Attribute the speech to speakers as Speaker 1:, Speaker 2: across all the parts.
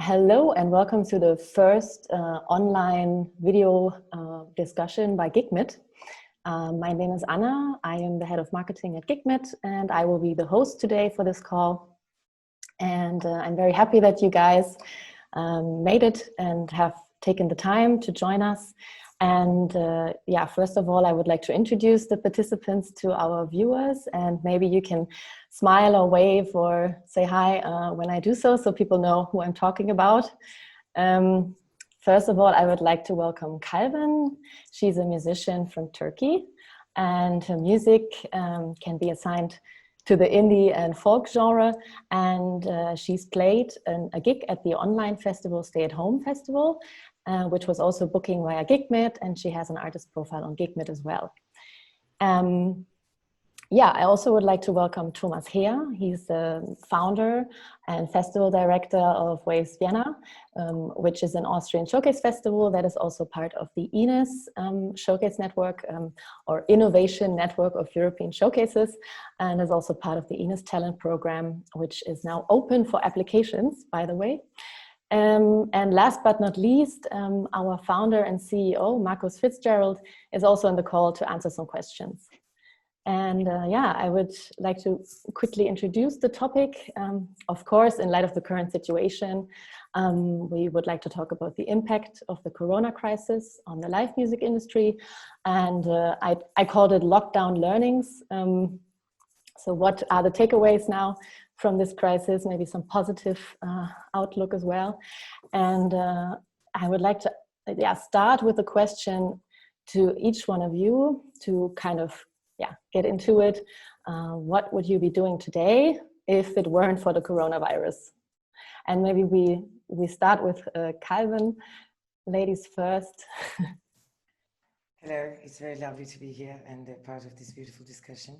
Speaker 1: Hello and welcome to the first online video discussion by gigmit. My name is Anna. I am the head of marketing at gigmit and I will be the host today for this call. And I'm very happy that you guys made it and have taken the time to join us. And first of all, I would like to introduce the participants to our viewers, and maybe you can smile or wave or say hi when I do so people know who I'm talking about. First of all, I would like to welcome Kalben. She's a musician from Turkey, and her music can be assigned to the indie and folk genre, and she's played a gig at the online festival Stay at Home Festival, which was also booking via gigmit, and she has an artist profile on gigmit as well. I also would like to welcome Thomas Heher. He's the founder and festival director of Waves Vienna, which is an Austrian showcase festival that is also part of the INES showcase network, or Innovation Network of European Showcases, and is also part of the INES talent program, which is now open for applications, by the way. And last but not least, our founder and CEO, Marcus Fitzgerald, is also on the call to answer some questions. And I would like to quickly introduce the topic. Of course, in light of the current situation, we would like to talk about the impact of the Corona crisis on the live music industry. And I called it lockdown learnings. So what are the takeaways now from this crisis? Maybe some positive outlook as well. And I would like to start with a question to each one of you to kind of get into it. What would you be doing today if it weren't for the coronavirus? And maybe we start with Kalben. Ladies first.
Speaker 2: Hello, it's very lovely to be here and part of this beautiful discussion.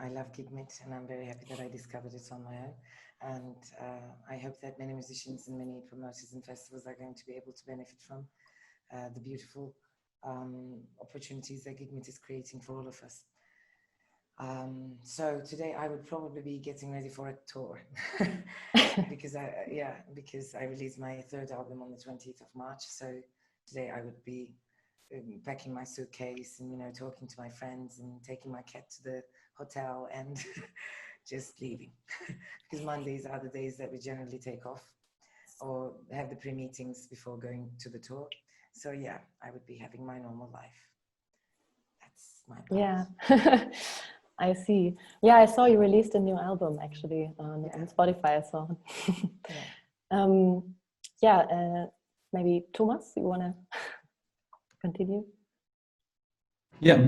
Speaker 2: I love gigmit and I'm very happy that I discovered it on my own. And I hope that many musicians and many promoters and festivals are going to be able to benefit from the beautiful opportunities that gigmit is creating for all of us. So today I would probably be getting ready for a tour because I released my third album on the 20th of March. So today I would be packing my suitcase and talking to my friends and taking my cat to the hotel and just leaving because Mondays are the days that we generally take off or have the pre-meetings before going to the tour. So I would be having my normal life. That's my plan.
Speaker 1: Yeah. I see. Yeah, I saw you released a new album actually on Spotify. So maybe Thomas, you want to continue?
Speaker 3: Yeah,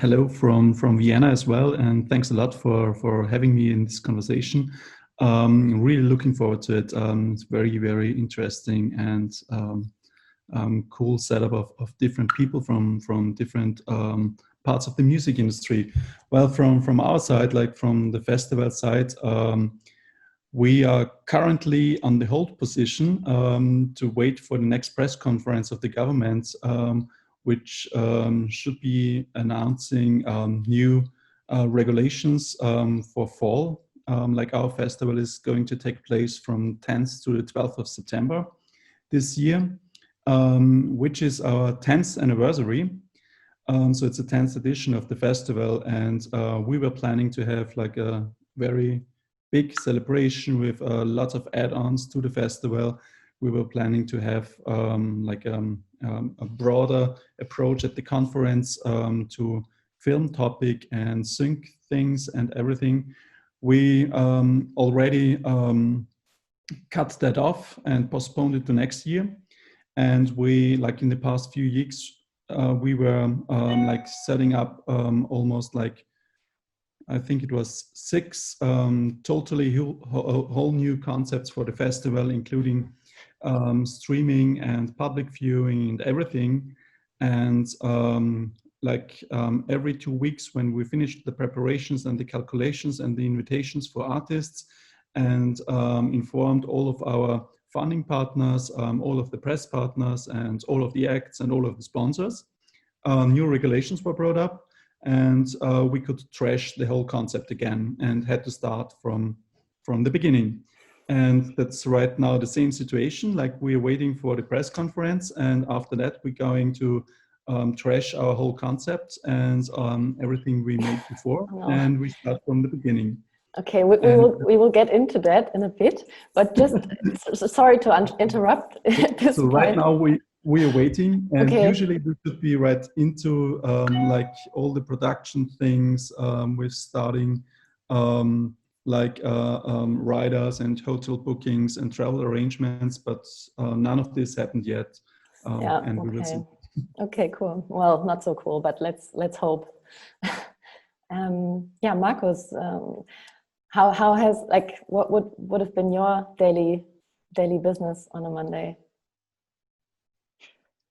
Speaker 3: hello from Vienna as well, and thanks a lot for having me in this conversation. Really looking forward to it. It's very, very interesting and cool setup of different people from different parts of the music industry. Well, from our side, like from the festival side, we are currently on the hold position to wait for the next press conference of the government, which should be announcing new regulations for fall. Like our festival is going to take place from 10th to the 12th of September this year, which is our 10th anniversary. So it's the 10th edition of the festival, and we were planning to have like a very big celebration with lots of add-ons to the festival. We were planning to have a broader approach at the conference to film topic and sync things and everything. We already cut that off and postponed it to next year. And we, like in the past few weeks, we were setting up almost I think it was 6 totally whole new concepts for the festival, including streaming and public viewing and everything. And every 2 weeks when we finished the preparations and the calculations and the invitations for artists and informed all of our funding partners, all of the press partners and all of the acts and all of the sponsors, new regulations were brought up, and we could trash the whole concept again and had to start from the beginning. And that's right now the same situation. Like we're waiting for the press conference, and after that we're going to trash our whole concept and everything we made before,
Speaker 1: No.
Speaker 3: and we start from the beginning.
Speaker 1: Okay, we will get into that in a bit, but just sorry to interrupt at this
Speaker 3: So right
Speaker 1: point.
Speaker 3: now we are waiting, and
Speaker 1: Okay.
Speaker 3: usually we should be right into like all the production things with starting riders and hotel bookings and travel arrangements, but none of this happened yet,
Speaker 1: Yeah.
Speaker 3: and we will
Speaker 1: Okay.
Speaker 3: see.
Speaker 1: Okay. Cool. Well, not so cool, but let's hope. Yeah, Marcus, how has like what would have been your daily business on a Monday?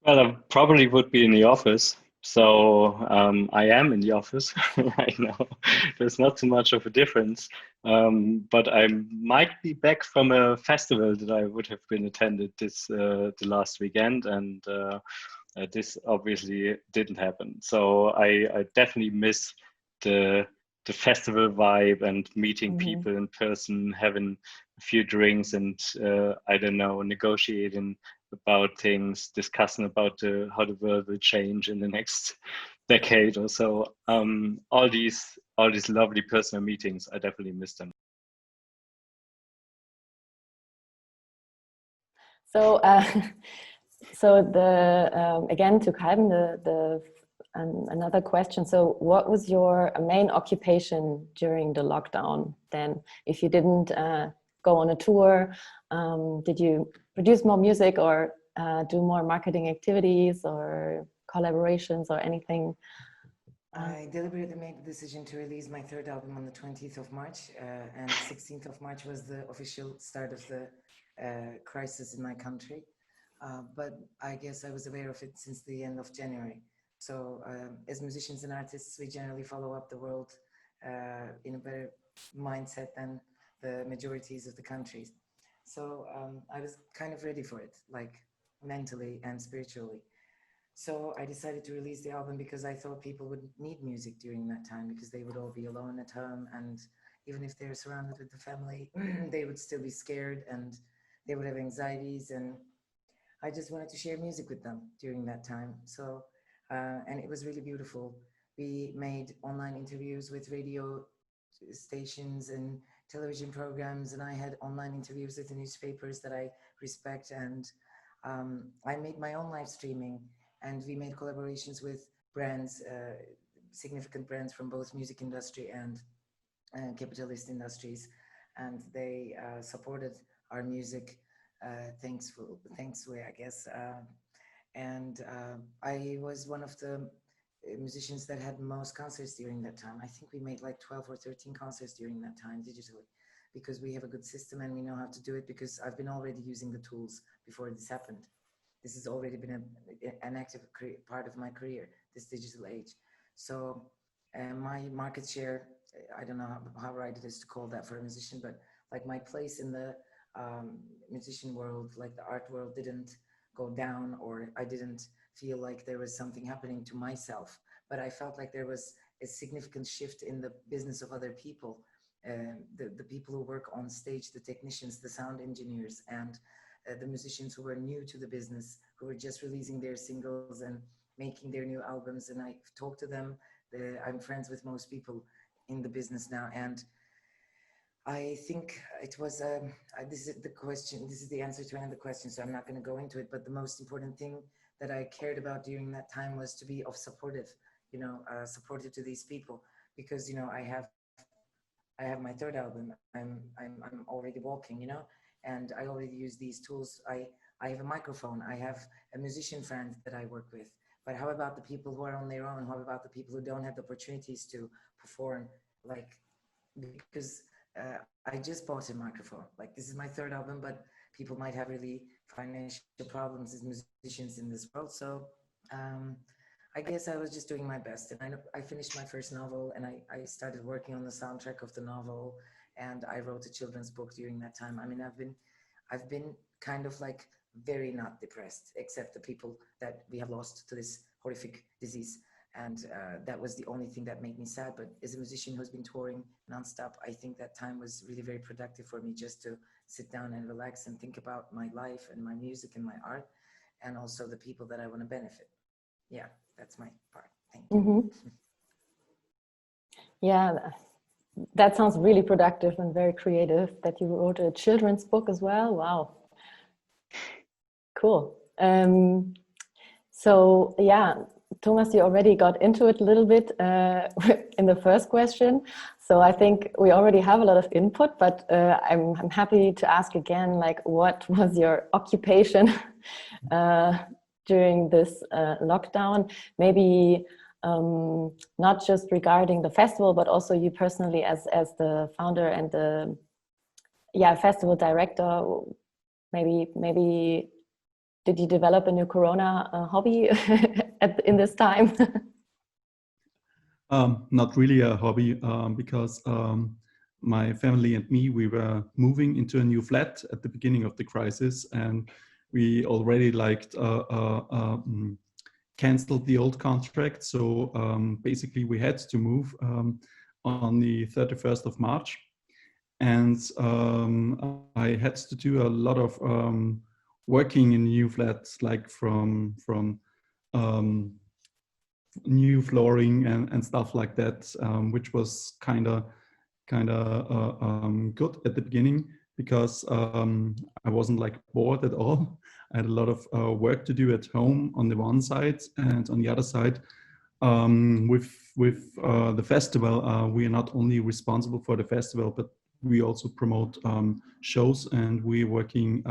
Speaker 4: Well, I probably would be in the office. So I am in the office right now. There's not too much of a difference. But I might be back from a festival that I would have been attended the last weekend, and this obviously didn't happen. So I definitely miss the festival vibe and meeting people in person, having a few drinks, and I don't know, negotiating about things, discussing about how the world will change in the next decade or so. All these lovely personal meetings, I definitely miss them.
Speaker 1: So, so the again to Kalben, another question. So, what was your main occupation during the lockdown? Then, if you didn't go on a tour, did you produce more music or do more marketing activities or collaborations or anything?
Speaker 2: I deliberately made the decision to release my third album on the 20th of March, and 16th of March was the official start of the crisis in my country. But I guess I was aware of it since the end of January. So as musicians and artists, we generally follow up the world in a better mindset than the majorities of the countries. So I was kind of ready for it, like mentally and spiritually. So I decided to release the album because I thought people would need music during that time, because they would all be alone at home, and even if they're surrounded with the family, they would still be scared and they would have anxieties, and I just wanted to share music with them during that time. So and it was really beautiful. We made online interviews with radio stations and television programs, and I had online interviews with the newspapers that I respect, and I made my own live streaming, and we made collaborations with brands, significant brands from both music industry and capitalist industries, and they supported our music thanksfully, I guess. And I was one of the musicians that had most concerts during that time. I think we made like 12 or 13 concerts during that time digitally, because we have a good system and we know how to do it, because I've been already using the tools before this happened. This has already been an active part of my career, this digital age. So my market share, I don't know how right it is to call that for a musician, but like my place in the musician world, like the art world, didn't go down, or I didn't feel like there was something happening to myself, but I felt like there was a significant shift in the business of other people, the people who work on stage, the technicians, the sound engineers, and the musicians who were new to the business, who were just releasing their singles and making their new albums. And I talked to them. I'm friends with most people in the business now, and I think it was, this is the question, this is the answer to another question, so I'm not going to go into it, but the most important thing that I cared about during that time was to be supportive, supportive to these people, because, I have my third album, I'm already walking, and I already use these tools. I have a microphone, I have a musician friend that I work with, but how about the people who are on their own? How about the people who don't have the opportunities to perform, because I just bought a microphone. Like, this is my third album, but people might have really financial problems as musicians in this world. So I guess I was just doing my best. And I finished my first novel, and I started working on the soundtrack of the novel, and I wrote a children's book during that time. I mean, I've been kind of like very not depressed, except the people that we have lost to this horrific disease. And that was the only thing that made me sad. But as a musician who's been touring nonstop, I think that time was really very productive for me, just to sit down and relax and think about my life and my music and my art, and also the people that I want to benefit. Yeah, that's my part. Thank you.
Speaker 1: Mm-hmm. Yeah, that sounds really productive and very creative, that you wrote a children's book as well. Wow. Cool. So yeah, Thomas, you already got into it a little bit in the first question. So I think we already have a lot of input, but I'm happy to ask again, like, what was your occupation during this lockdown? Maybe not just regarding the festival, but also you personally as the founder and the festival director. Maybe did you develop a new Corona hobby in this time?
Speaker 3: Not really a hobby, because my family and me, we were moving into a new flat at the beginning of the crisis, and we already canceled the old contract. So basically we had to move on the 31st of March. And I had to do a lot of working in new flats, like from new flooring and stuff like that, which was kind of good at the beginning, because I wasn't like bored at all. I had a lot of work to do at home on the one side, and on the other side, with the festival, we are not only responsible for the festival, but we also promote shows, and we're working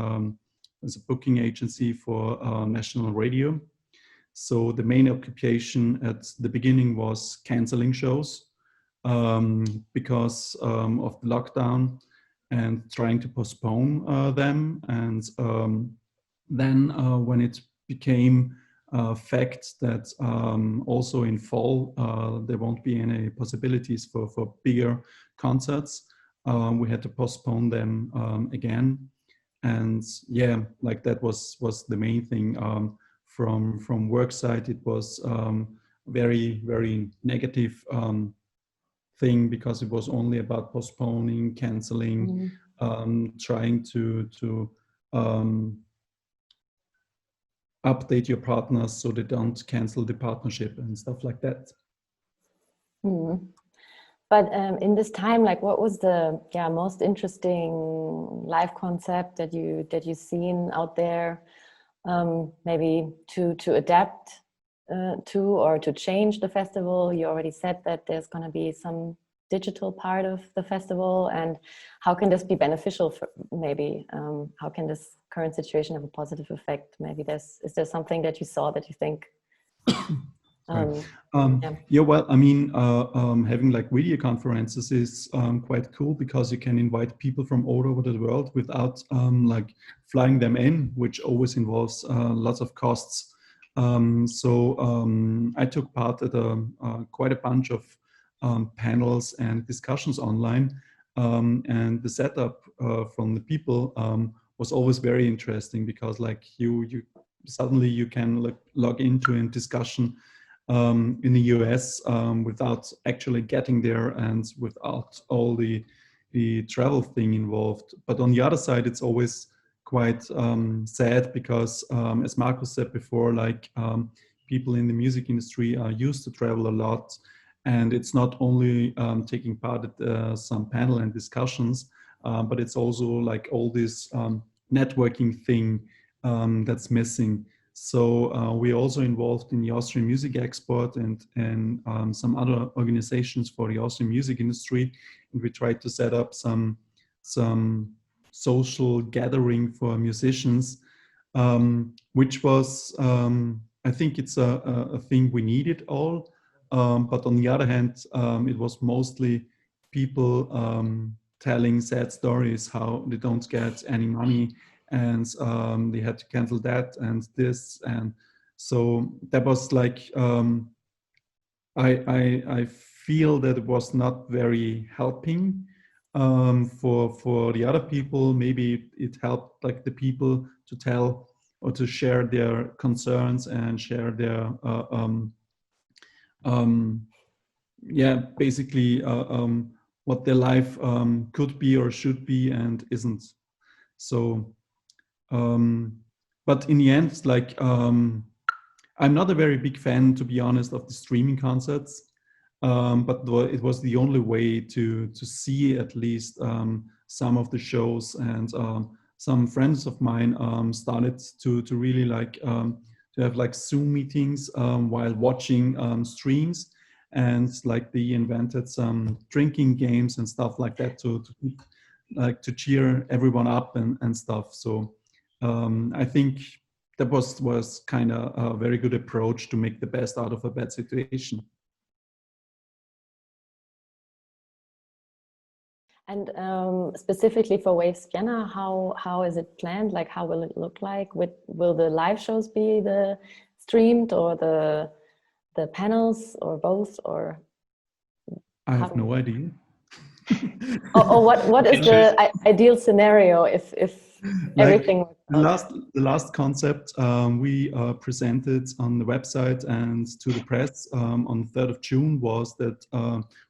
Speaker 3: as a booking agency for national radio. So the main occupation at the beginning was canceling shows because of the lockdown, and trying to postpone them. And then when it became a fact that also in fall there won't be any possibilities for bigger concerts, we had to postpone them again. And yeah, like that was the main thing. From work side, it was very negative thing, because it was only about postponing, canceling, trying to update your partners so they don't cancel the partnership and stuff like that.
Speaker 1: But in this time, like, what was the most interesting live concept that you seen out there? Maybe to adapt to, or to change the festival. You already said that there's going to be some digital part of the festival, and how can this be beneficial for maybe how can this current situation have a positive effect? Maybe is there something that you saw that you think
Speaker 3: yeah, well, I mean, having like video conferences is quite cool, because you can invite people from all over the world without like flying them in, which always involves lots of costs. So I took part at quite a bunch of panels and discussions online, and the setup from the people was always very interesting, because like you suddenly you can log into a discussion in the US without actually getting there, and without all the travel thing involved. But on the other side, it's always quite sad, because as Marcus said before, like people in the music industry are used to travel a lot, and it's not only taking part at some panel and discussions, but it's also like all this networking thing that's missing. So we're also involved in the Austrian Music Export and some other organizations for the Austrian music industry, and we tried to set up some social gathering for musicians, which was I think it's a thing we needed all, but on the other hand, it was mostly people telling sad stories, how they don't get any money, and they had to cancel that and this, and so that was like I feel that it was not very helping for the other people. Maybe it helped like the people to tell or to share their concerns and share their yeah, basically what their life could be or should be and isn't. So, but in the end, it's like I'm not a very big fan, to be honest, of the streaming concerts. But it was the only way to see at least some of the shows, and some friends of mine started to really like to have like Zoom meetings while watching streams, and like they invented some drinking games and stuff like that to keep, like to cheer everyone up and stuff. So I think that was kind of a very good approach to make the best out of a bad situation.
Speaker 1: And specifically for Waves Vienna, how is it planned? Like, how will it look like? Will the live shows be the streamed, or the panels, or both, or?
Speaker 3: I have no idea.
Speaker 1: Or what is the ideal scenario if
Speaker 3: like
Speaker 1: everything works out?
Speaker 3: The last concept we presented on the website and to the press on 3rd of June was that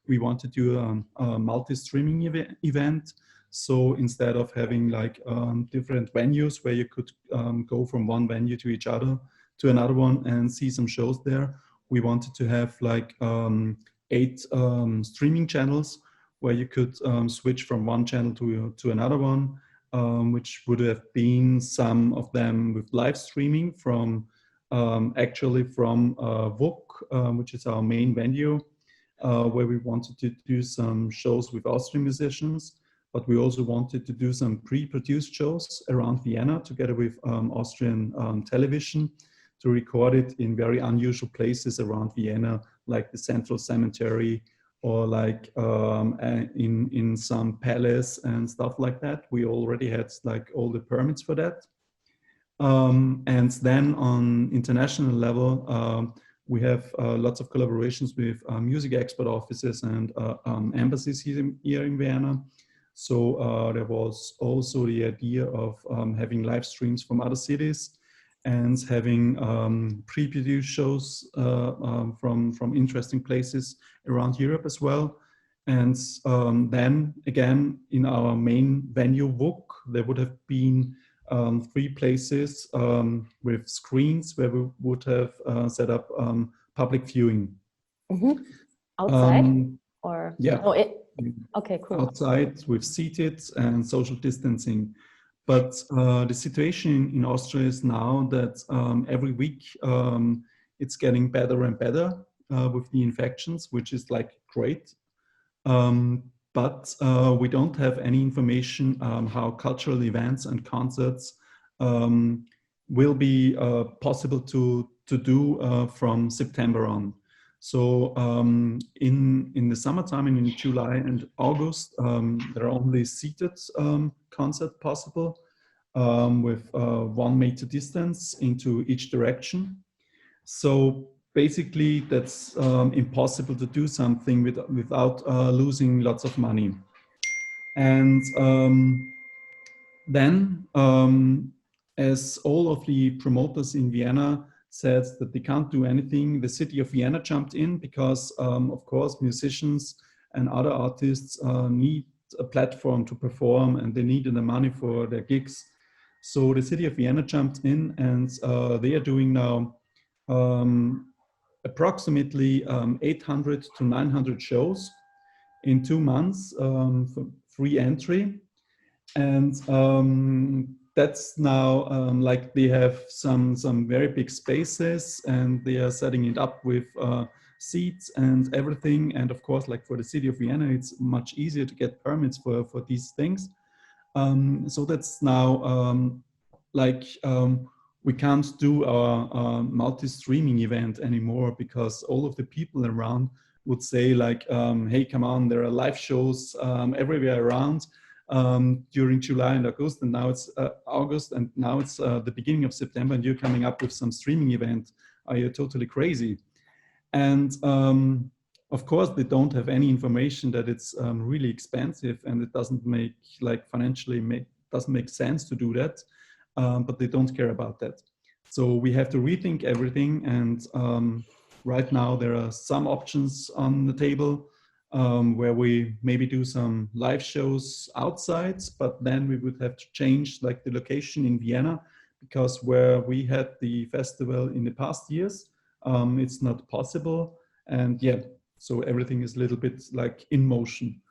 Speaker 3: we want to do a multi-streaming event. So instead of having like different venues where you could go from one venue to each other to another one and see some shows there, we wanted to have like 8 streaming channels where you could switch from one channel to another one, which would have been some of them with live streaming from actually from WUK, which is our main venue, where we wanted to do some shows with Austrian musicians, but we also wanted to do some pre-produced shows around Vienna together with Austrian television to record it in very unusual places around Vienna, like the Central Cemetery, or like in some palace and stuff like that. We already had like all the permits for that. And then on international level, we have lots of collaborations with music export offices and embassies here in Vienna. So there was also the idea of having live streams from other cities and having pre-produced shows from interesting places around Europe as well. And then again, in our main venue, WUK, there would have been 3 places with screens where we would have set up public viewing.
Speaker 1: Mm-hmm. Outside? Or
Speaker 3: yeah.
Speaker 1: Oh, okay, cool.
Speaker 3: Outside with seated and social distancing. But the situation in Austria is now that every week it's getting better and better with the infections, which is like great. But we don't have any information how cultural events and concerts will be possible to do from September on. So in the summertime and in July and August, there are only seated concerts possible with 1 meter distance into each direction. So basically that's impossible to do something without losing lots of money. And then as all of the promoters in Vienna said that they can't do anything, the city of Vienna jumped in because of course musicians and other artists need a platform to perform, and they needed the money for their gigs. So the city of Vienna jumped in, and they are doing now approximately 800 to 900 shows in 2 months for free entry. And that's now like they have some very big spaces, and they are setting it up with seats and everything. And of course, like for the city of Vienna, it's much easier to get permits for these things. So that's now we can't do our multi-streaming event anymore, because all of the people around would say like, hey, come on, there are live shows everywhere around during July and August, and now it's August, and now it's the beginning of September, and you're coming up with some streaming event. Are you totally crazy? And of course, they don't have any information that it's really expensive, and it doesn't make like financially doesn't make sense to do that. But they don't care about that. So we have to rethink everything, and right now there are some options on the table where we maybe do some live shows outside, but then we would have to change like the location in Vienna, because where we had the festival in the past years, it's not possible. And yeah, so everything is a little bit like in motion.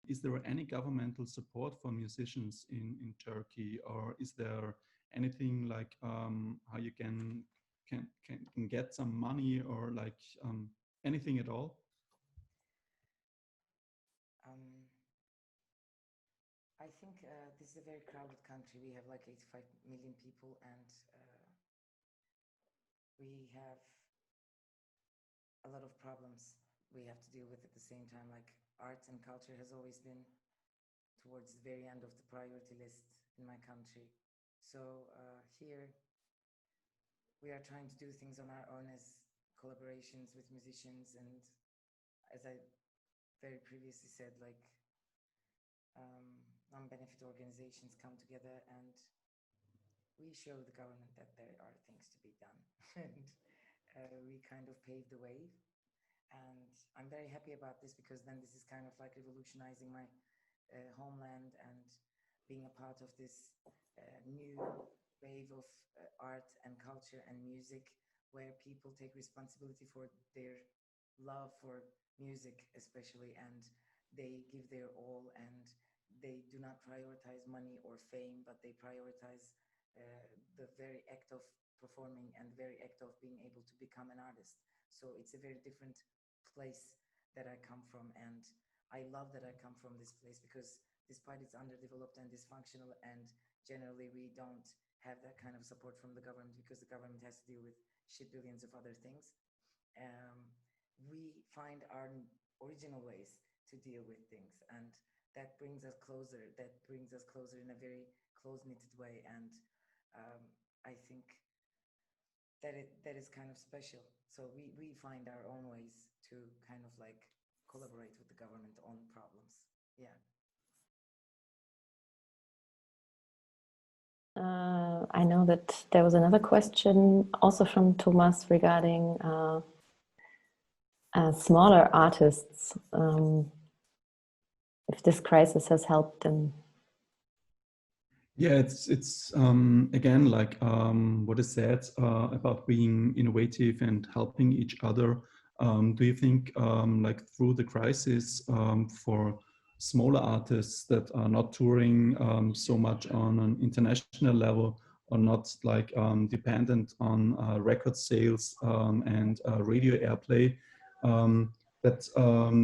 Speaker 3: Is there any governmental support for musicians in Turkey, or is there anything like how you can get some money, or like anything at all?
Speaker 2: I think this is a very crowded country. We have like 85 million people, and we have a lot of problems we have to deal with at the same time. Like arts and culture has always been towards the very end of the priority list in my country. So here we are trying to do things on our own as collaborations with musicians, and as I very previously said, like non-benefit organizations come together and we show the government that there are things to be done. And we kind of pave the way. And I'm very happy about this, because then this is kind of like revolutionizing my homeland and being a part of this new wave of art and culture and music, where people take responsibility for their love for music especially, and they give their all, and they do not prioritize money or fame, but they prioritize the very act of performing and the very act of being able to become an artist. So it's a very different place that I come from, and I love that I come from this place, because despite it's underdeveloped and dysfunctional, and generally we don't have that kind of support from the government, because the government has to deal with shit billions of other things, we find our original ways to deal with things, and that brings us closer. That brings us closer in a very close-knitted way, and I think that is kind of special. So we find our own ways to kind of like collaborate with the government on problems. Yeah.
Speaker 1: I know that there was another question also from Thomas regarding smaller artists, if this crisis has helped them.
Speaker 3: Yeah, it's again like what is said about being innovative and helping each other. Do you think like through the crisis for smaller artists that are not touring so much on an international level, or not like dependent on record sales and radio airplay, that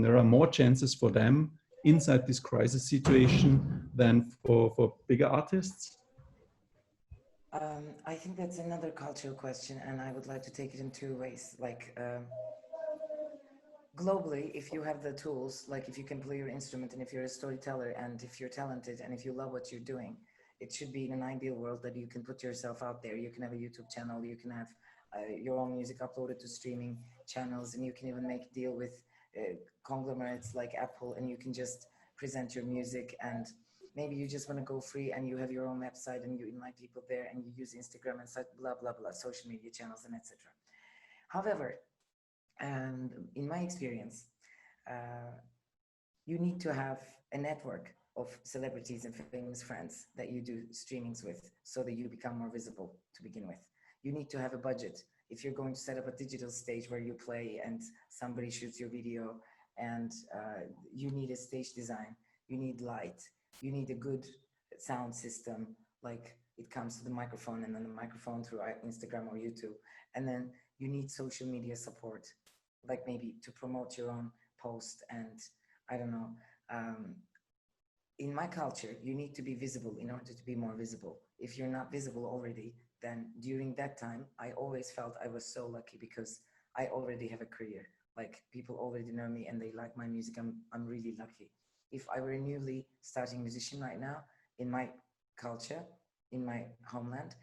Speaker 3: there are more chances for them inside this crisis situation than for bigger artists?
Speaker 2: I think that's another cultural question, and I would like to take it in two ways. Like globally, if you have the tools, like if you can play your instrument, and if you're a storyteller, and if you're talented, and if you love what you're doing, it should be in an ideal world that you can put yourself out there. You can have a YouTube channel, you can have your own music uploaded to streaming channels, and you can even make a deal with conglomerates like Apple, and you can just present your music, and maybe you just want to go free, and you have your own website, and you invite people there, and you use Instagram and such, blah blah blah, social media channels, and etc. However, and in my experience, you need to have a network of celebrities and famous friends that you do streamings with, so that you become more visible to begin with. You need to have a budget. If you're going to set up a digital stage where you play and somebody shoots your video, and you need a stage design, you need light, you need a good sound system, like it comes to the microphone, and then the microphone through Instagram or YouTube, and then you need social media support, like maybe to promote your own post, and I don't know. In my culture, you need to be visible in order to be more visible. If you're not visible already, then during that time, I always felt I was so lucky, because I already have a career. Like people already know me and they like my music. I'm really lucky. If I were a newly starting musician right now in my culture, in my homeland,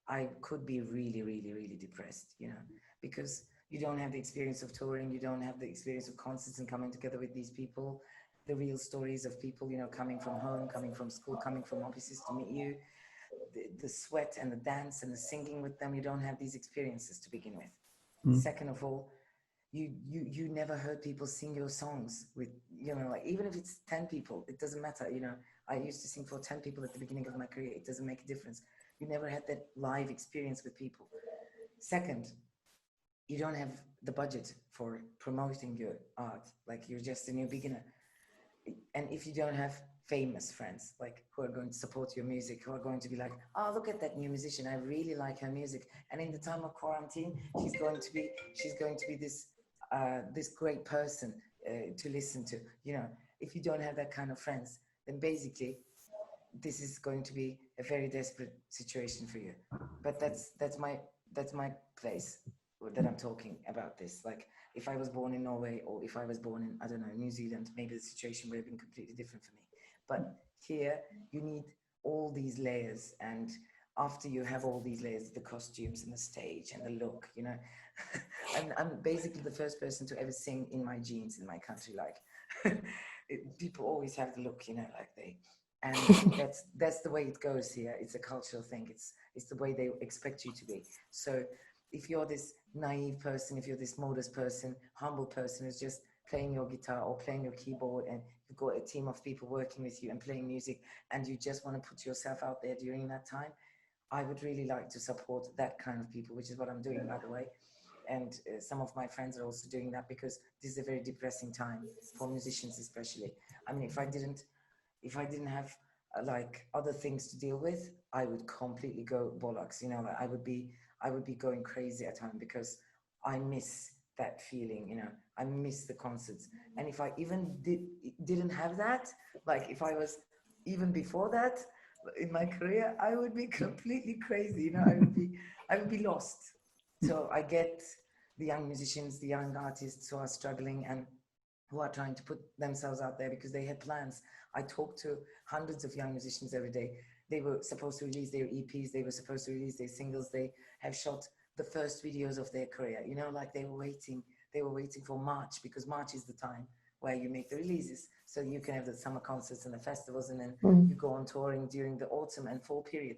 Speaker 2: I could be really, really, really depressed, you know, because you don't have the experience of touring, you don't have the experience of concerts and coming together with these people, the real stories of people, you know, coming from home, coming from school, coming from offices to meet you. the sweat and the dance and the singing with them, you don't have these experiences to begin with. Second of all, you never heard people sing your songs with, you know, like even if it's 10 people, it doesn't matter. You know, I used to sing for 10 people at the beginning of my career. It doesn't make a difference. You never had that live experience with people. Second, you don't have the budget for promoting your art. Like you're just a new beginner. And if you don't have famous friends, like who are going to support your music, who are going to be like, oh, look at that new musician, I really like her music. And in the time of quarantine, she's going to be this this great person to listen to. You know, if you don't have that kind of friends, then basically this is going to be a very desperate situation for you. But that's my place that I'm talking about this. Like if I was born in Norway, or if I was born in, I don't know, New Zealand, maybe the situation would have been completely different for me. But here you need all these layers, and after you have all these layers, the costumes and the stage and the look, you know, I'm basically the first person to ever sing in my jeans in my country. Like people always have the look, you know, like and that's the way it goes here. It's a cultural thing. It's the way they expect you to be. So if you're this naive person, if you're this modest person, humble person who's just playing your guitar or playing your keyboard, and you've got a team of people working with you and playing music, and you just want to put yourself out there during that time, I would really like to support that kind of people, which is what I'm doing, by the way. And some of my friends are also doing that, because this is a very depressing time for musicians, especially. I mean, if I didn't have like other things to deal with, I would completely go bollocks. You know, like I would be going crazy at home, because I miss that feeling. You know, I miss the concerts. And if I even didn't have that, like if I was even before that in my career, I would be completely crazy. You know, I would be lost. So I get the young musicians, the young artists who are struggling and who are trying to put themselves out there because they had plans. I talk to hundreds of young musicians every day. They were supposed to release their EPs. They were supposed to release their singles. They have shot the first videos of their career. You know, like they were waiting for March, because March is the time where you make the releases. So you can have the summer concerts and the festivals, and then you go on touring during the autumn and fall period.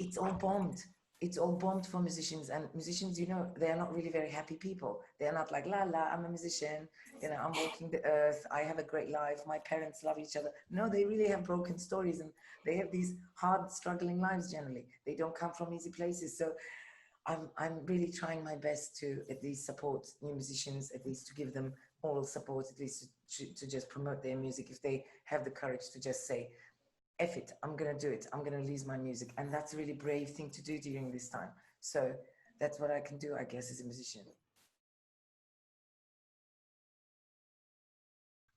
Speaker 2: It's all bombed. It's all bombed for musicians, and musicians, you know, they are not really very happy people. They are not like, la, la, I'm a musician, you know, I'm walking the earth, I have a great life, my parents love each other. No, they really have broken stories, and they have these hard, struggling lives generally. They don't come from easy places. So I'm really trying my best to at least support new musicians, at least to give them moral support, at least to just promote their music, if they have the courage to just say, F it, I'm going to do it. I'm going to release my music. And that's a really brave thing to do during this time. So that's what I can do, I guess, as a musician.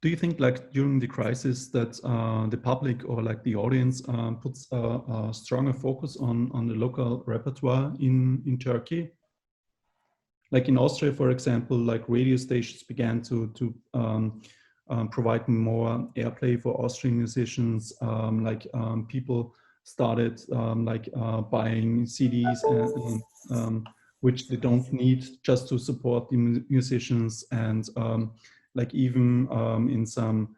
Speaker 3: Do you think, like during the crisis, that the public or like the audience puts a stronger focus on the local repertoire in Turkey? Like in Austria, for example, like radio stations began to provide more airplay for Austrian musicians. People started buying CDs, which they don't need just to support the musicians, and even in some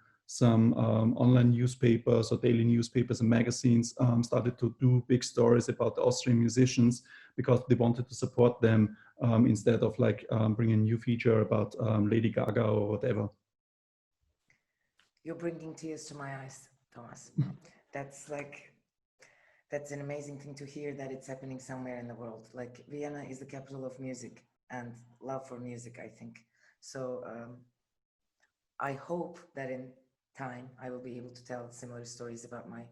Speaker 3: online newspapers or daily newspapers and magazines started to do big stories about the Austrian musicians, because they wanted to support them instead of bringing a new feature about Lady Gaga or whatever.
Speaker 2: You're bringing tears to my eyes, Thomas. That's an amazing thing to hear, that it's happening somewhere in the world. Like Vienna is the capital of music and love for music, I think. So I hope that in time I will be able to tell similar stories about my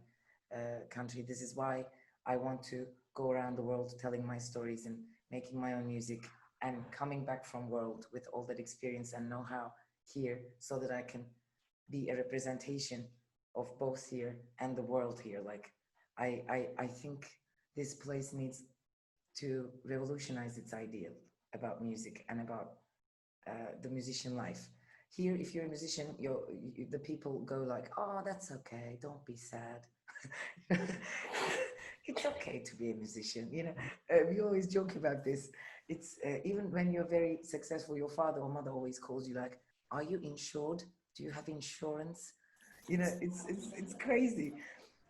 Speaker 2: country. This is why I want to go around the world telling my stories and making my own music, and coming back from world with all that experience and know-how here, so that I can be a representation of both here and the world here. Like I think this place needs to revolutionize its idea about music and about the musician life. Here, if you're a musician, the people go like, oh, that's okay, don't be sad. It's okay to be a musician, you know. We always joke about this. It's even when you're very successful, your father or mother always calls you like, are you insured? Do you have insurance? You know, it's crazy.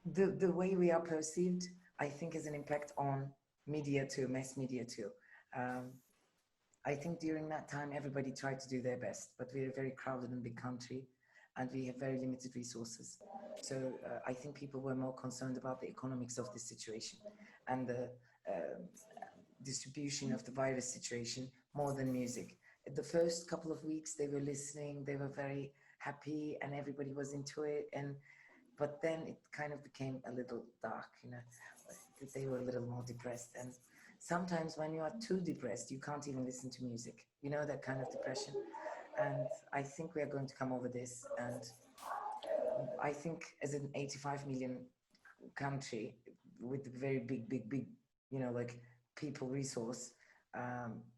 Speaker 2: The way we are perceived I think has an impact on media too, mass media too. I think during that time, everybody tried to do their best, but we're a very crowded and big country, and we have very limited resources. So I think people were more concerned about the economics of this situation and the distribution of the virus situation more than music. The first couple of weeks, they were listening, they were very happy, and everybody was into it. But then it kind of became a little dark, you know, they were a little more depressed. And sometimes when you are too depressed, you can't even listen to music, you know, that kind of depression. And I think we are going to come over this. And I think as an 85 million country with a very big, you know, like people resource,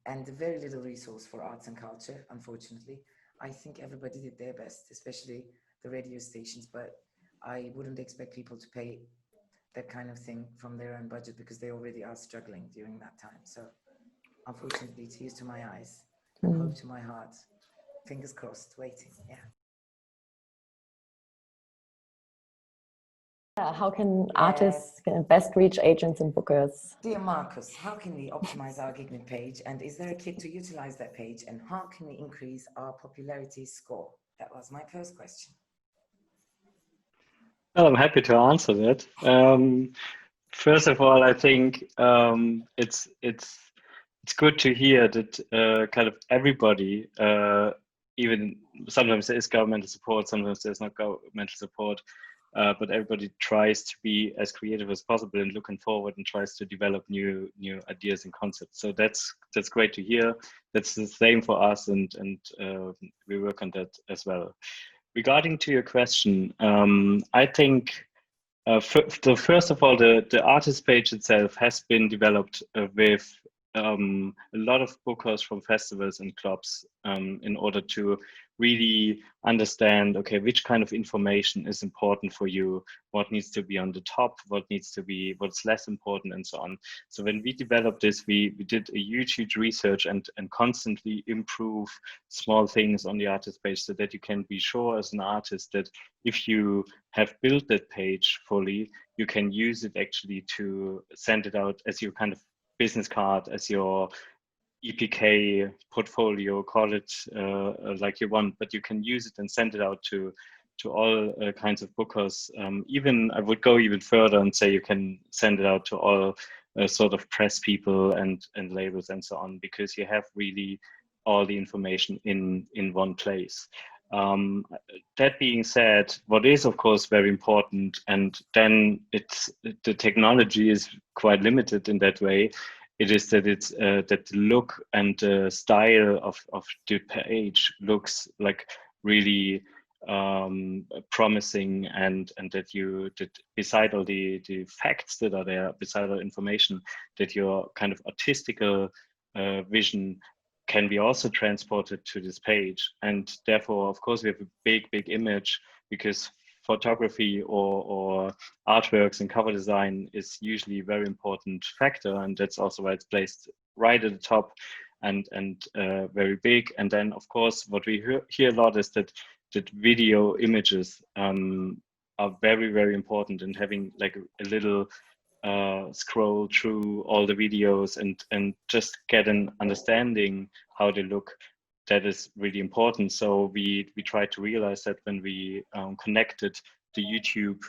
Speaker 2: and very little resource for arts and culture, unfortunately, I think everybody did their best, especially the radio stations. But I wouldn't expect people to pay that kind of thing from their own budget because they already are struggling during that time. So unfortunately, tears to my eyes and hope to my heart. Fingers crossed, waiting, yeah.
Speaker 1: How can artists best reach agents and bookers?
Speaker 2: Dear Marcus, how can we optimize our gigmit page? And is there a kit to utilize that page? And how can we increase our popularity score? That was my first question.
Speaker 4: Well, I'm happy to answer that. First of all, I think it's good to hear that kind of everybody, even sometimes there is governmental support, sometimes there's not governmental support, but everybody tries to be as creative as possible and looking forward and tries to develop new ideas and concepts. So that's great to hear. That's the same for us, and we work on that as well. Regarding to your question, I think first of all, the artist page itself has been developed with a lot of bookers from festivals and clubs in order to really understand, okay, which kind of information is important for you, what needs to be on the top, what's less important, and so on. So when we developed this, we did a huge research and constantly improve small things on the artist page so that you can be sure as an artist that if you have built that page fully, you can use it actually to send it out as your kind of business card, as your EPK portfolio, call it like you want, but you can use it and send it out to all kinds of bookers. Even I would go even further and say you can send it out to all sort of press people and labels and so on, because you have really all the information in one place. That being said, what is of course very important, and then the technology is quite limited in that way. It is that it's that the look and the style of the page looks like really promising, and that beside all the facts that are there, beside all information, that your kind of artistical vision can be also transported to this page. And therefore, of course, we have a big image, because photography or artworks and cover design is usually a very important factor, and that's also why it's placed right at the top and very big. And then, of course, what we hear a lot is that video images are very important, and having like a little scroll through all the videos and just get an understanding how they look, that is really important. So we try to realize that when we connected the YouTube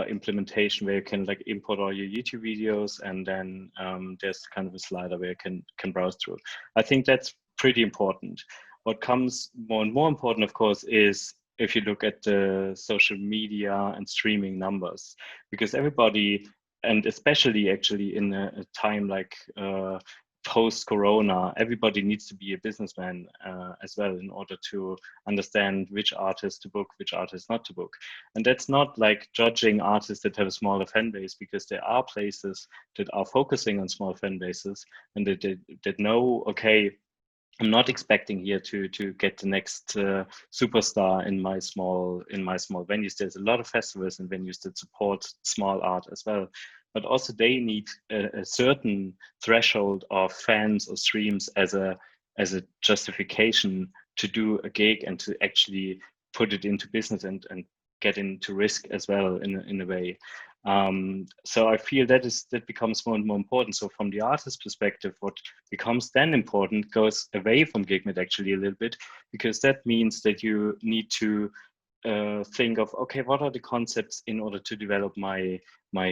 Speaker 4: implementation, where you can like import all your YouTube videos, and then there's kind of a slider where you can browse through. I think that's pretty important. What comes more and more important, of course, is if you look at the social media and streaming numbers, because everybody, and especially actually in a time like post-corona, everybody needs to be a businessman as well, in order to understand which artists to book, which artists not to book. And that's not like judging artists that have a smaller fan base, because there are places that are focusing on small fan bases, and that know, okay, I'm not expecting here to get the next superstar in my small venues. There's a lot of festivals and venues that support small art as well, but also they need a certain threshold of fans or streams as a justification to do a gig and to actually put it into business and get into risk as well in a way. So I feel that becomes more and more important. So from the artist perspective, what becomes then important goes away from gigmit actually a little bit, because that means that you need to think of, okay, what are the concepts in order to develop my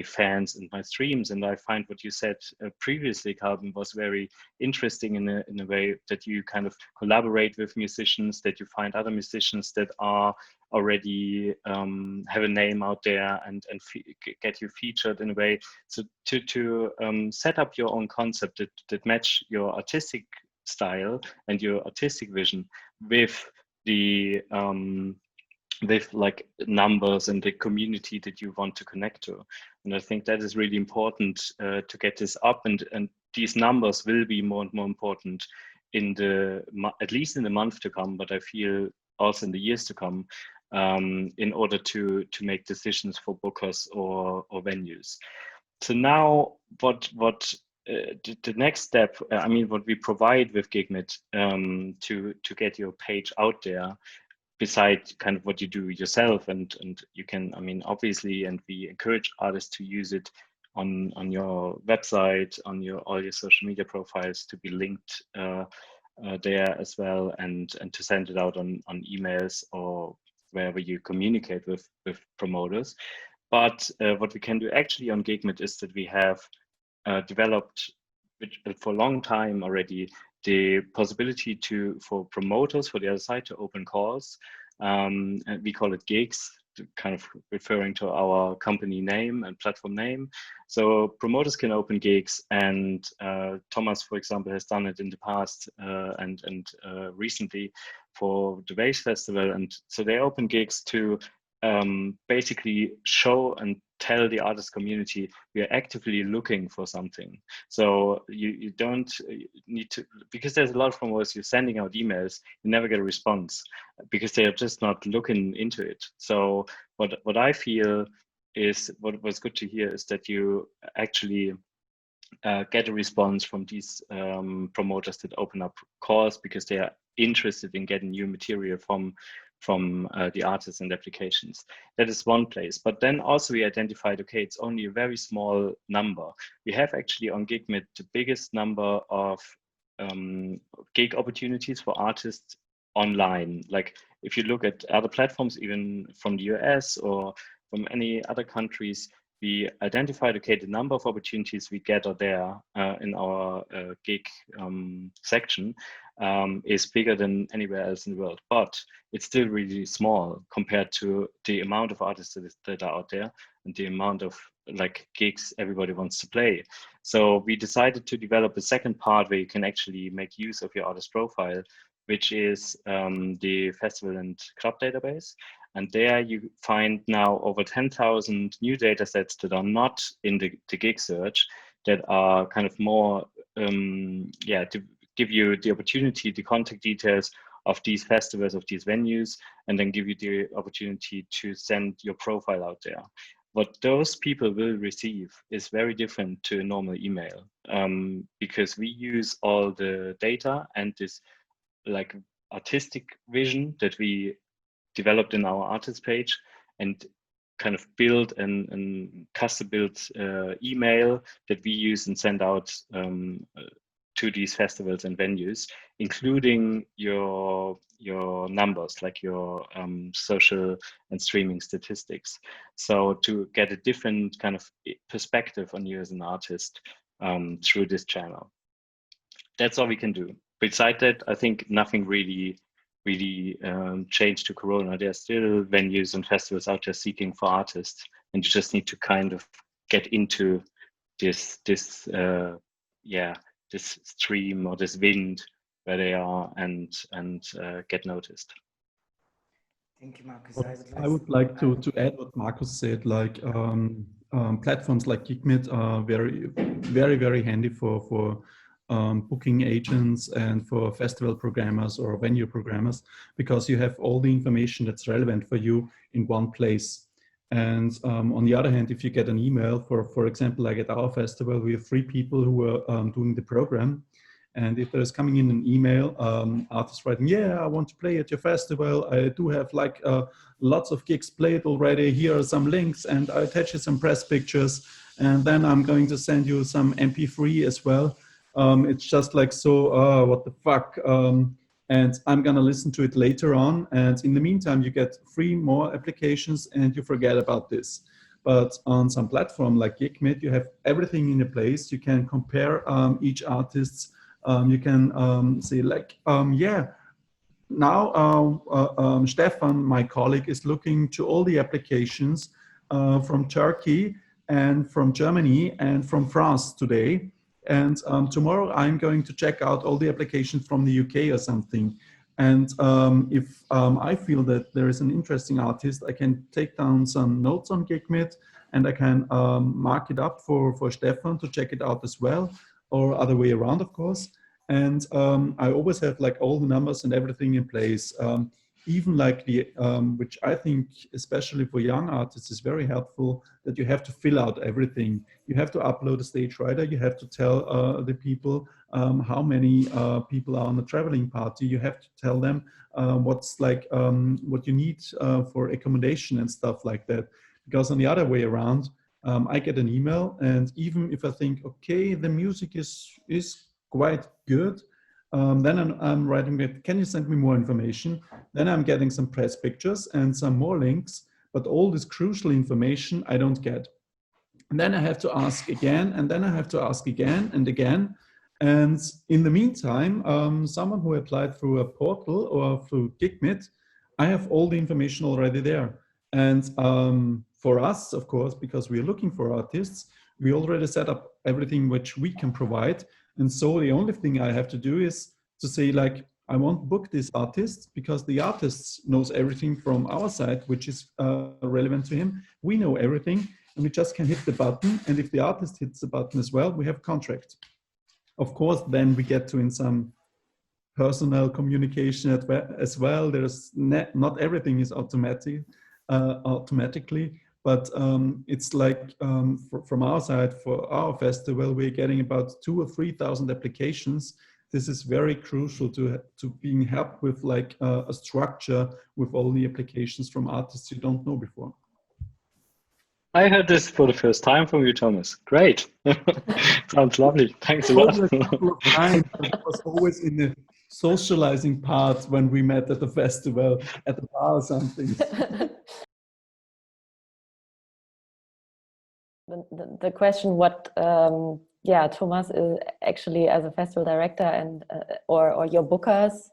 Speaker 4: fans and my streams? And I find what you said previously, Kalben, was very interesting in a way that you kind of collaborate with musicians, that you find other musicians that are already have a name out there and get you featured in a way. So to set up your own concept that match your artistic style and your artistic vision with the with like numbers and the community that you want to connect to. And I think that is really important to get this up, and these numbers will be more and more important in at least in the month to come, but I feel also in the years to come, in order to make decisions for bookers or venues. So now the next step, I mean, what we provide with gigmit to get your page out there, besides kind of what you do yourself, and you can, I mean, obviously, and we encourage artists to use it on your website, on all your social media profiles, to be linked there as well, and to send it out on emails or wherever you communicate with promoters. But what we can do actually on gigmit is that we have developed for a long time already the possibility for promoters for the other side to open calls, and we call it gigs, kind of referring to our company name and platform name. So promoters can open gigs, and Thomas, for example, has done it in the past and recently for the Waves Festival. And so they open gigs to basically show and tell the artist community we are actively looking for something. So you don't need to, because there's a lot of promoters, you're sending out emails, you never get a response because they are just not looking into it. So what I feel is, what was good to hear is that you actually get a response from these promoters that open up calls because they are interested in getting new material from the artists and applications. That is one place. But then also we identified, okay, it's only a very small number. We have actually on gigmit the biggest number of gig opportunities for artists online. Like if you look at other platforms, even from the US or from any other countries, we identified, okay, the number of opportunities we get are there in our gig section is bigger than anywhere else in the world, but it's still really small compared to the amount of artists that are out there and the amount of like gigs everybody wants to play. So we decided to develop a second part where you can actually make use of your artist profile, which is the festival and club database. And there you find now over 10,000 new data sets that are not in the gig search, that are kind of more, to give you the opportunity, the contact details of these festivals, of these venues, and then give you the opportunity to send your profile out there. What those people will receive is very different to a normal email, because we use all the data and this like artistic vision that we developed in our artist page, and kind of build and custom built email that we use and send out to these festivals and venues, including your numbers, like your social and streaming statistics. So to get a different kind of perspective on you as an artist through this channel. That's all we can do. Besides that, I think nothing really changed to Corona. There are still venues and festivals out there seeking for artists, and you just need to kind of get into this stream or this wind where they are and get noticed.
Speaker 2: Thank you, Marcus.
Speaker 3: I would like to add what Marcus said. Like platforms like gigmit are very handy for booking agents and for festival programmers or venue programmers, because you have all the information that's relevant for you in one place. And on the other hand, if you get an email, for example, like at our festival, we have 3 people who are doing the program, And if there's coming in an email, artists writing, yeah, I want to play at your festival. I do have like lots of gigs played already. Here are some links, and I attach you some press pictures. And then I'm going to send you some MP3 as well. It's just like, so, what the fuck? And I'm gonna listen to it later on. And in the meantime, you get 3 more applications and you forget about this. But on some platform like Gigmit, you have everything in a place. You can compare each artist's. You can say like, yeah, now Stefan, my colleague, is looking to all the applications from Turkey and from Germany and from France today. And tomorrow I'm going to check out all the applications from the UK or something. And if I feel that there is an interesting artist, I can take down some notes on Gigmit and I can mark it up for Stefan to check it out as well, or other way around, of course. And I always have like all the numbers and everything in place. Even like the, which I think, especially for young artists, is very helpful, that you have to fill out everything. You have to upload a stage writer. You have to tell the people how many people are on the traveling party. You have to tell them what's like, what you need for accommodation and stuff like that. Because on the other way around, I get an email, and even if I think, okay, the music is quite good, then I'm writing it, can you send me more information? Then I'm getting some press pictures and some more links, but all this crucial information I don't get. And then I have to ask again, and then I have to ask again and again. And in the meantime, someone who applied through a portal or through Gigmit, I have all the information already there. And for us, of course, because we're looking for artists, we already set up everything which we can provide. And so the only thing I have to do is to say, like, I won't book this artist because the artist knows everything from our side, which is relevant to him. We know everything, and we just can hit the button. And if the artist hits the button as well, we have contract. Of course, then we get to in some personal communication as well. There's not everything is automatically, but it's like from our side, for our festival, we're getting about 2,000 or 3,000 applications. This is very crucial to being helped with like a structure with all the applications from artists you don't know before.
Speaker 4: I heard this for the first time from you, Thomas. Great. Sounds lovely. Thanks a lot.
Speaker 3: A couple of times, but it was always in the socializing part when we met at the festival, at the bar or something.
Speaker 1: The question, what Thomas is actually, as a festival director and or your bookers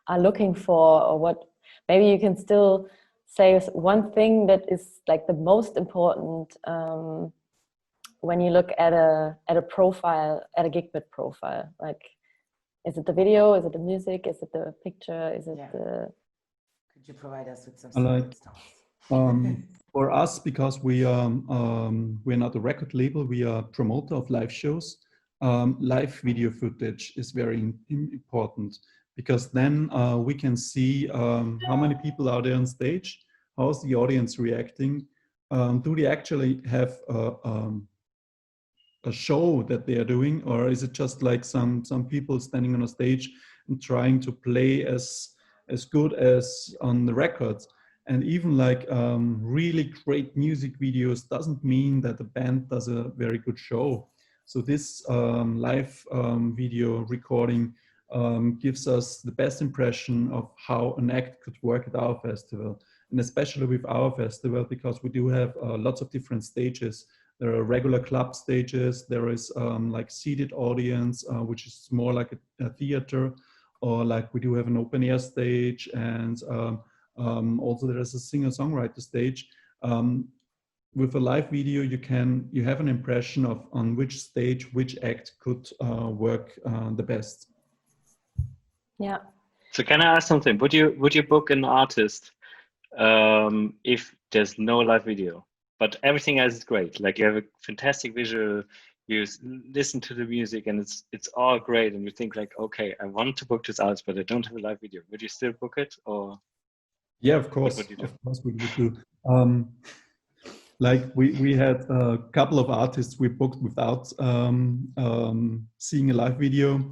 Speaker 1: are looking for, or what maybe you can still say is one thing that is like the most important when you look at a profile, at a Gigmit profile. Like, is it the video? Is it the music? Is it the picture? Is it the?
Speaker 2: Could you provide us with some
Speaker 3: for us, because we're not a record label, we are a promoter of live shows. Live video footage is very important, because then we can see how many people are there on stage, how's the audience reacting, do they actually have a show that they are doing, or is it just like some people standing on a stage and trying to play as good as on the records? And even like really great music videos doesn't mean that the band does a very good show. So this live video recording gives us the best impression of how an act could work at our festival. And especially with our festival, because we do have lots of different stages. There are regular club stages, there is like seated audience, which is more like a theater, or like we do have an open air stage, and also there is a singer-songwriter stage. With a live video, you have an impression of on which stage which act could work the best.
Speaker 1: Yeah.
Speaker 4: So can I ask something? Would you book an artist if there's no live video, but everything else is great? Like you have a fantastic visual, you listen to the music, and it's all great, and you think like, okay, I want to book this artist, but I don't have a live video. Would you still book it, or?
Speaker 3: Yeah, of course. Of course we would do. Like we had a couple of artists we booked without seeing a live video,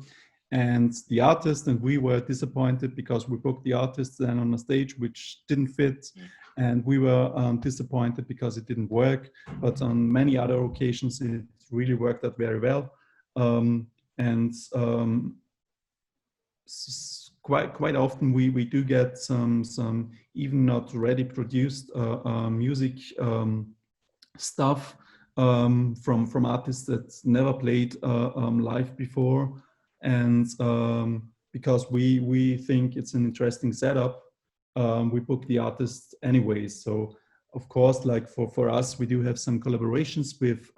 Speaker 3: and the artist, and we were disappointed because we booked the artist then on a stage which didn't fit, and we were disappointed because it didn't work. But on many other occasions it really worked out very well, and quite often we do get some even not ready produced music stuff from artists that never played live before, and because we think it's an interesting setup, we book the artist anyways. So of course, like for us, we do have some collaborations with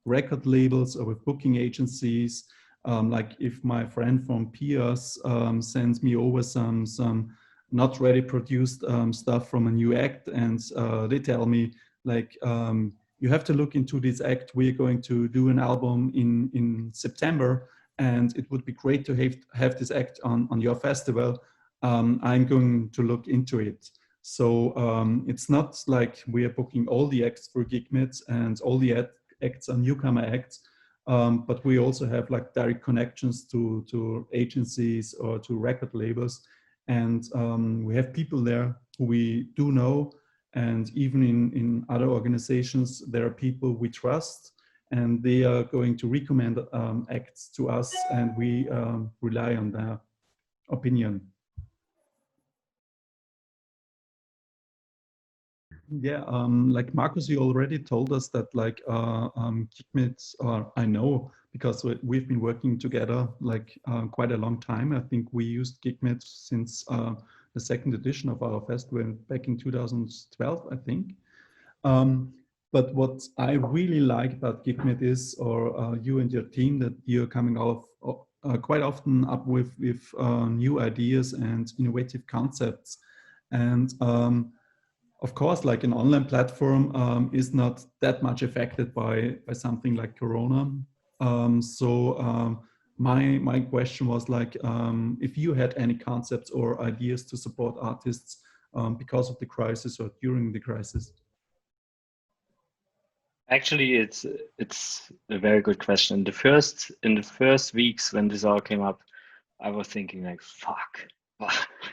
Speaker 3: record labels or with booking agencies. Like if my friend from Piers sends me over some not ready produced stuff from a new act, and they tell me like, you have to look into this act. We're going to do an album in September, and it would be great to have this act on your festival. I'm going to look into it. So it's not like we are booking all the acts for gigmit and all the acts are newcomer acts, but we also have like direct connections to agencies or to record labels, and we have people there who we do know. And even in other organizations, there are people we trust, and they are going to recommend acts to us, and we rely on their opinion. Yeah, like Marcus, you already told us that like gigmit, I know because we've been working together like quite a long time. I think we used gigmit since the second edition of our festival back in 2012, I think. But what I really like about gigmit is, or you and your team, that you're coming off quite often up with new ideas and innovative concepts. And of course, like an online platform is not that much affected by something like Corona. My question was like, if you had any concepts or ideas to support artists because of the crisis or during the crisis.
Speaker 4: Actually, it's a very good question. In the first weeks when this all came up, I was thinking like, fuck,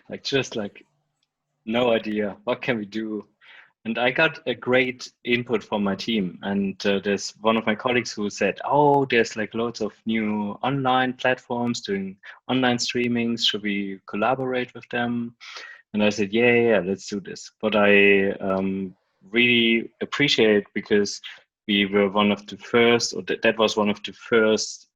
Speaker 4: like just like no idea, what can we do? And I got a great input from my team. And there's one of my colleagues who said, oh, there's like loads of new online platforms doing online streamings. Should we collaborate with them? And I said, yeah, let's do this. But I really appreciate, because we were one of the first, or that was one of the first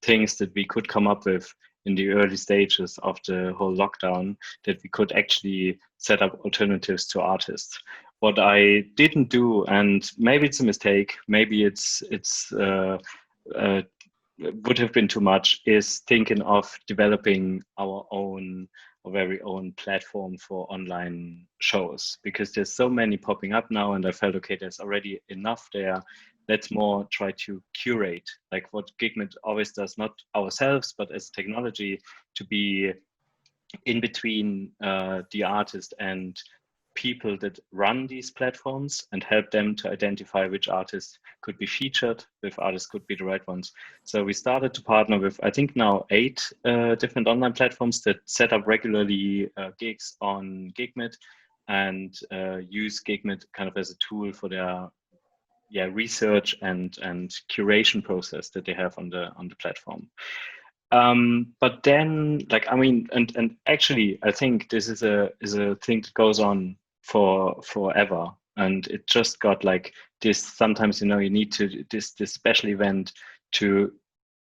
Speaker 4: things that we could come up with in the early stages of the whole lockdown, that we could actually set up alternatives to artists. What I didn't do, and maybe it's a mistake, maybe it's would have been too much, is thinking of developing our very own platform for online shows, because there's so many popping up now, and I felt, okay, there's already enough there. Let's more try to curate, like what gigmit always does, not ourselves, but as technology, to be in between the artist and people that run these platforms, and help them to identify which artists could be featured, which artists could be the right ones. So we started to partner with, I think now 8 different online platforms that set up regularly gigs on gigmit, and use gigmit kind of as a tool for their research and curation process that they have on the platform. But then, like, I mean, and actually, I think this is a thing that goes on for forever, and it just got like this. Sometimes, you know, you need to this special event to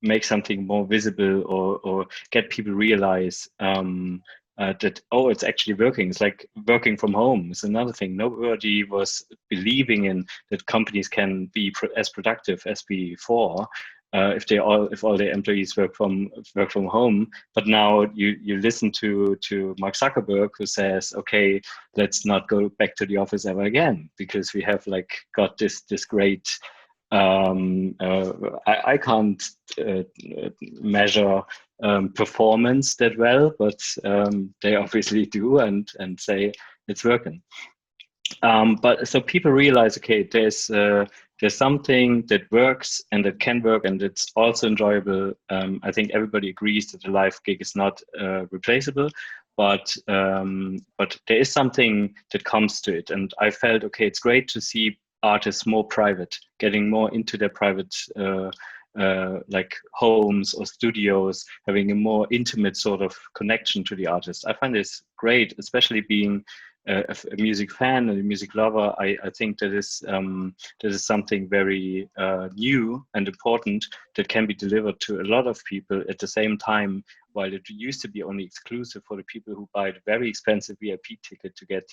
Speaker 4: make something more visible, or get people realize that, oh, it's actually working. It's like working from home is another thing. Nobody was believing in that companies can be as productive as before. If all their employees work from home, but now you listen to Mark Zuckerberg, who says, okay, let's not go back to the office ever again, because we have like got this great. I can't measure performance that well, but they obviously do, and say it's working. But so people realize, okay, there's there's something that works and that can work and it's also enjoyable. I think everybody agrees that a live gig is not replaceable, but there is something that comes to it. And I felt, okay, it's great to see artists more private, getting more into their private like homes or studios, having a more intimate sort of connection to the artist. I find this great, especially being a music fan and a music lover. I think that is something very new and important that can be delivered to a lot of people at the same time, while it used to be only exclusive for the people who buy the very expensive VIP ticket to get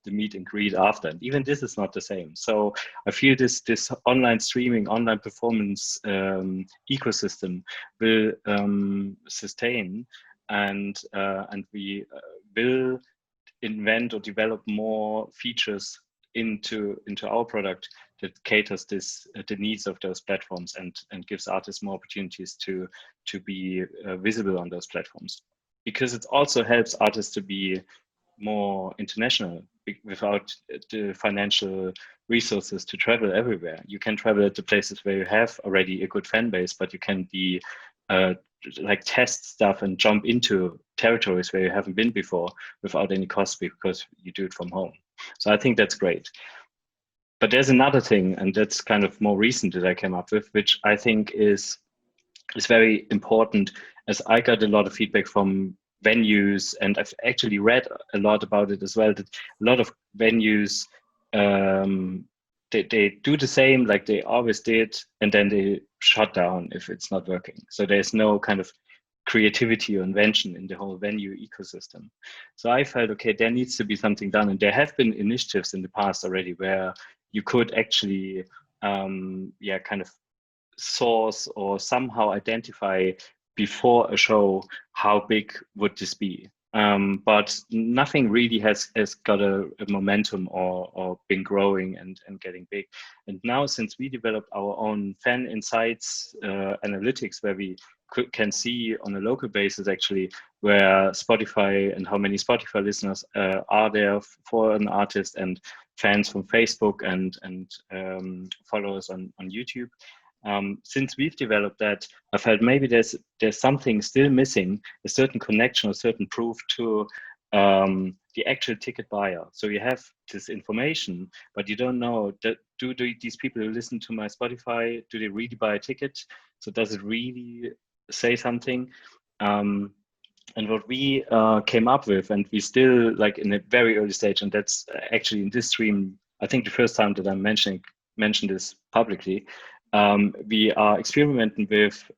Speaker 4: the meet and greet after. And even this is not the same. So I feel this online streaming, online performance ecosystem will sustain, and we will invent or develop more features into our product that caters the needs of those platforms and gives artists more opportunities to be visible on those platforms, because it also helps artists to be more international without the financial resources to travel everywhere. You can travel at the places where you have already a good fan base, but you can be like test stuff and jump into territories where you haven't been before without any cost, because you do it from home. So I think that's great. But there's another thing, and that's kind of more recent that I came up with, which I think is very important, as I got a lot of feedback from venues, and I've actually read a lot about it as well, that a lot of venues, they do the same like they always did, and then they shut down if it's not working. So there's no kind of creativity or invention in the whole venue ecosystem. So I felt, okay, there needs to be something done. And there have been initiatives in the past already where you could actually, kind of source or somehow identify before a show how big would this be. But nothing really has got a momentum or been growing and getting big. And now, since we developed our own fan insights analytics, where we can see on a local basis actually where Spotify and how many Spotify listeners are there for an artist, and fans from Facebook and followers on YouTube. Since we've developed that, I felt maybe there's something still missing, a certain connection, a certain proof to the actual ticket buyer. So you have this information, but you don't know that do these people who listen to my Spotify, do they really buy a ticket? So does it really say something? And what we came up with, and we still like in a very early stage, and that's actually in this stream, I think the first time that I'm mentioned this publicly. We are experimenting with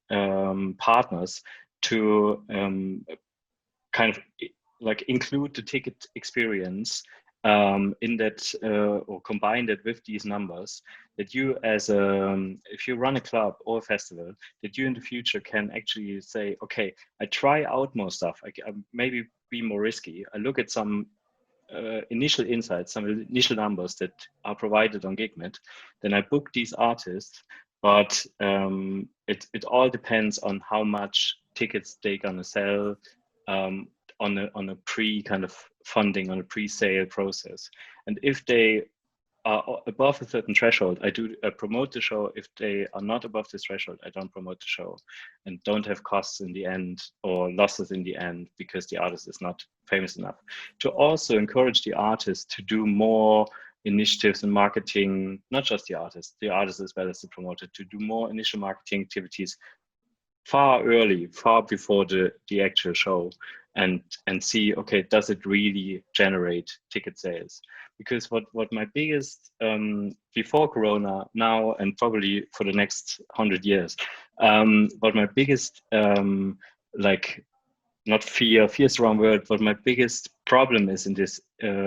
Speaker 4: partners to kind of like include the ticket experience in that or combine that with these numbers, that you as if you run a club or a festival, that you in the future can actually say, okay, I try out more stuff. I maybe be more risky. I look at some initial insights, some initial numbers that are provided on Gigmit, then I book these artists, but it all depends on how much tickets they're gonna sell on a pre kind of funding, on a pre-sale process. And if they are above a certain threshold, I promote the show. If they are not above this threshold, I don't promote the show, and don't have costs in the end or losses in the end because the artist is not famous enough. To also encourage the artist to do more initiatives and marketing, not just the artist as well as the promoter, to do more initial marketing activities far before the actual show, and see, okay, does it really generate ticket sales? Because what my biggest before Corona, now and probably for the next 100 years, what my biggest like, not fear is the wrong word, but my biggest problem is in this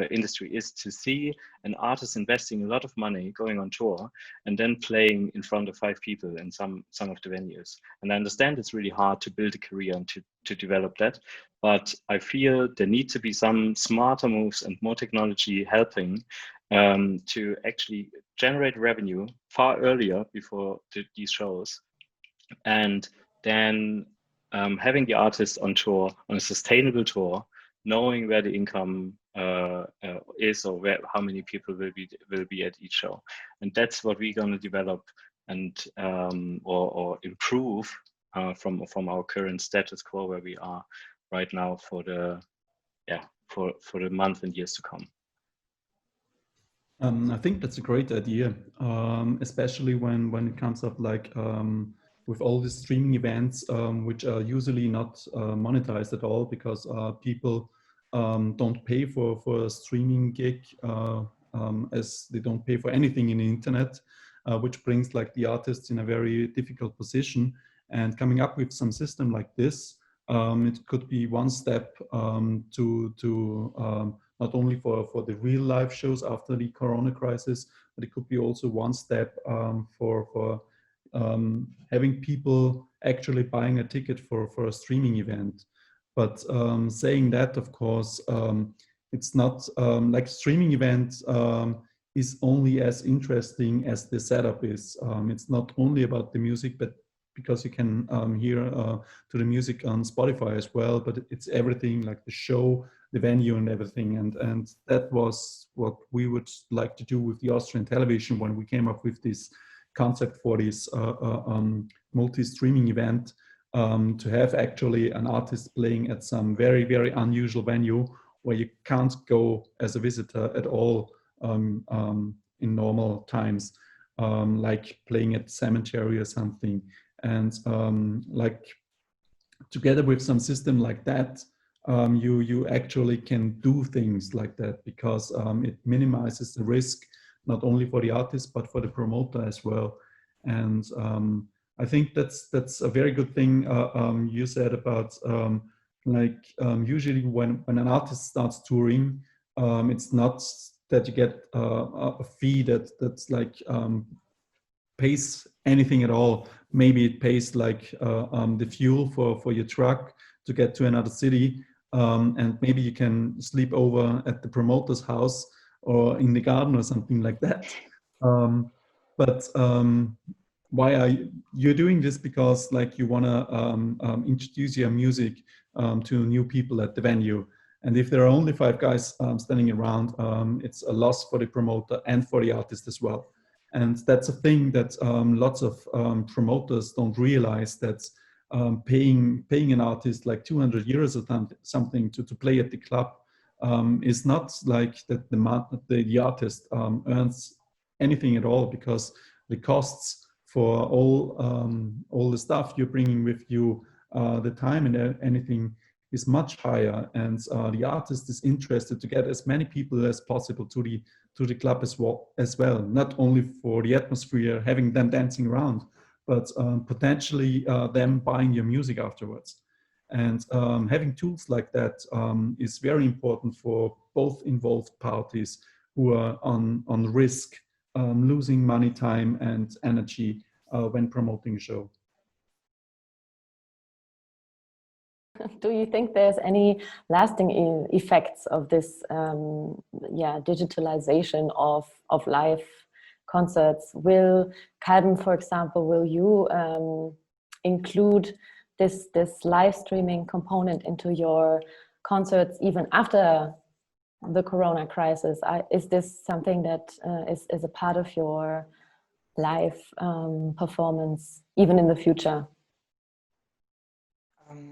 Speaker 4: industry is to see an artist investing a lot of money going on tour and then playing in front of 5 people in some of the venues. And I understand it's really hard to build a career and to develop that, but I feel there need to be some smarter moves and more technology helping to actually generate revenue far earlier before these shows, and then having the artists on tour, on a sustainable tour, knowing where the income is, or how many people will be at each show. And that's what we're going to develop and or improve from our current status quo where we are right now for the for the month and years to come.
Speaker 3: I think that's a great idea, especially when it comes up like with all the streaming events, which are usually not monetized at all because people don't pay for a streaming gig as they don't pay for anything in the internet, which brings like the artists in a very difficult position. And coming up with some system like this, it could be one step to not only for the real life shows after the Corona crisis, but it could be also one step for having people actually buying a ticket for a streaming event. But saying that, of course, it's not like streaming event is only as interesting as the setup is. It's not only about the music, but because you can hear to the music on Spotify as well, but it's everything like the show, the venue and everything. And that was what we would like to do with the Austrian television when we came up with this concept for this multi-streaming event, to have actually an artist playing at some very, very unusual venue where you can't go as a visitor at all in normal times, like playing at cemetery or something. And like together with some system like that, you actually can do things like that because it minimizes the risk not only for the artist but for the promoter as well. And I think that's a very good thing you said about usually when an artist starts touring, it's not that you get a fee that's like pays anything at all. Maybe it pays like the fuel for your truck to get to another city, and maybe you can sleep over at the promoter's house or in the garden or something like that. But why are you doing this? Because like you want to introduce your music to new people at the venue. And if there are only 5 guys standing around, it's a loss for the promoter and for the artist as well. And that's a thing that lots of promoters don't realize, that paying an artist like 200 euros or something to play at the club is not like that the artist earns anything at all, because the costs for all the stuff you're bringing with you, the time and anything is much higher, and the artist is interested to get as many people as possible to the club as well, not only for the atmosphere, having them dancing around, but potentially them buying your music afterwards. And having tools like that is very important for both involved parties who are on risk, losing money, time, and energy when promoting a show.
Speaker 1: Do you think there's any lasting effects of this digitalization of live concerts? Will Kalben, for example, will you include this live streaming component into your concerts even after the Corona crisis? Is this something that is a part of your live performance even in the future?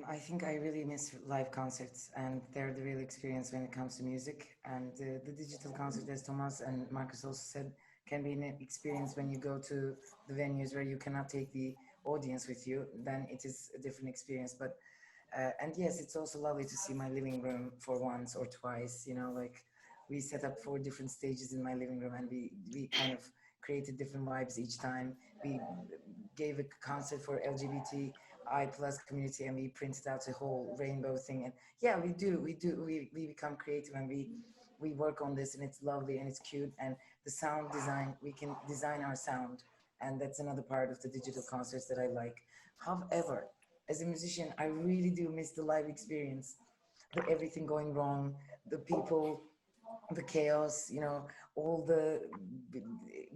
Speaker 2: I think I really miss live concerts, and they're the real experience when it comes to music. And the digital concert, as Thomas and Marcus also said, can be an experience when you go to the venues where you cannot take the audience with you. Then it is a different experience. But and yes, it's also lovely to see my living room for once or twice. You know, like we set up 4 different stages in my living room, and we kind of created different vibes each time. We gave a concert for LGBTI+ community, and we printed out a whole rainbow thing. And yeah, we become creative, and we work on this, and it's lovely and it's cute. And the sound design, we can design our sound, and that's another part of the digital concerts that I like. However, as a musician, I really do miss the live experience, the everything going wrong, the people, the chaos, you know, all the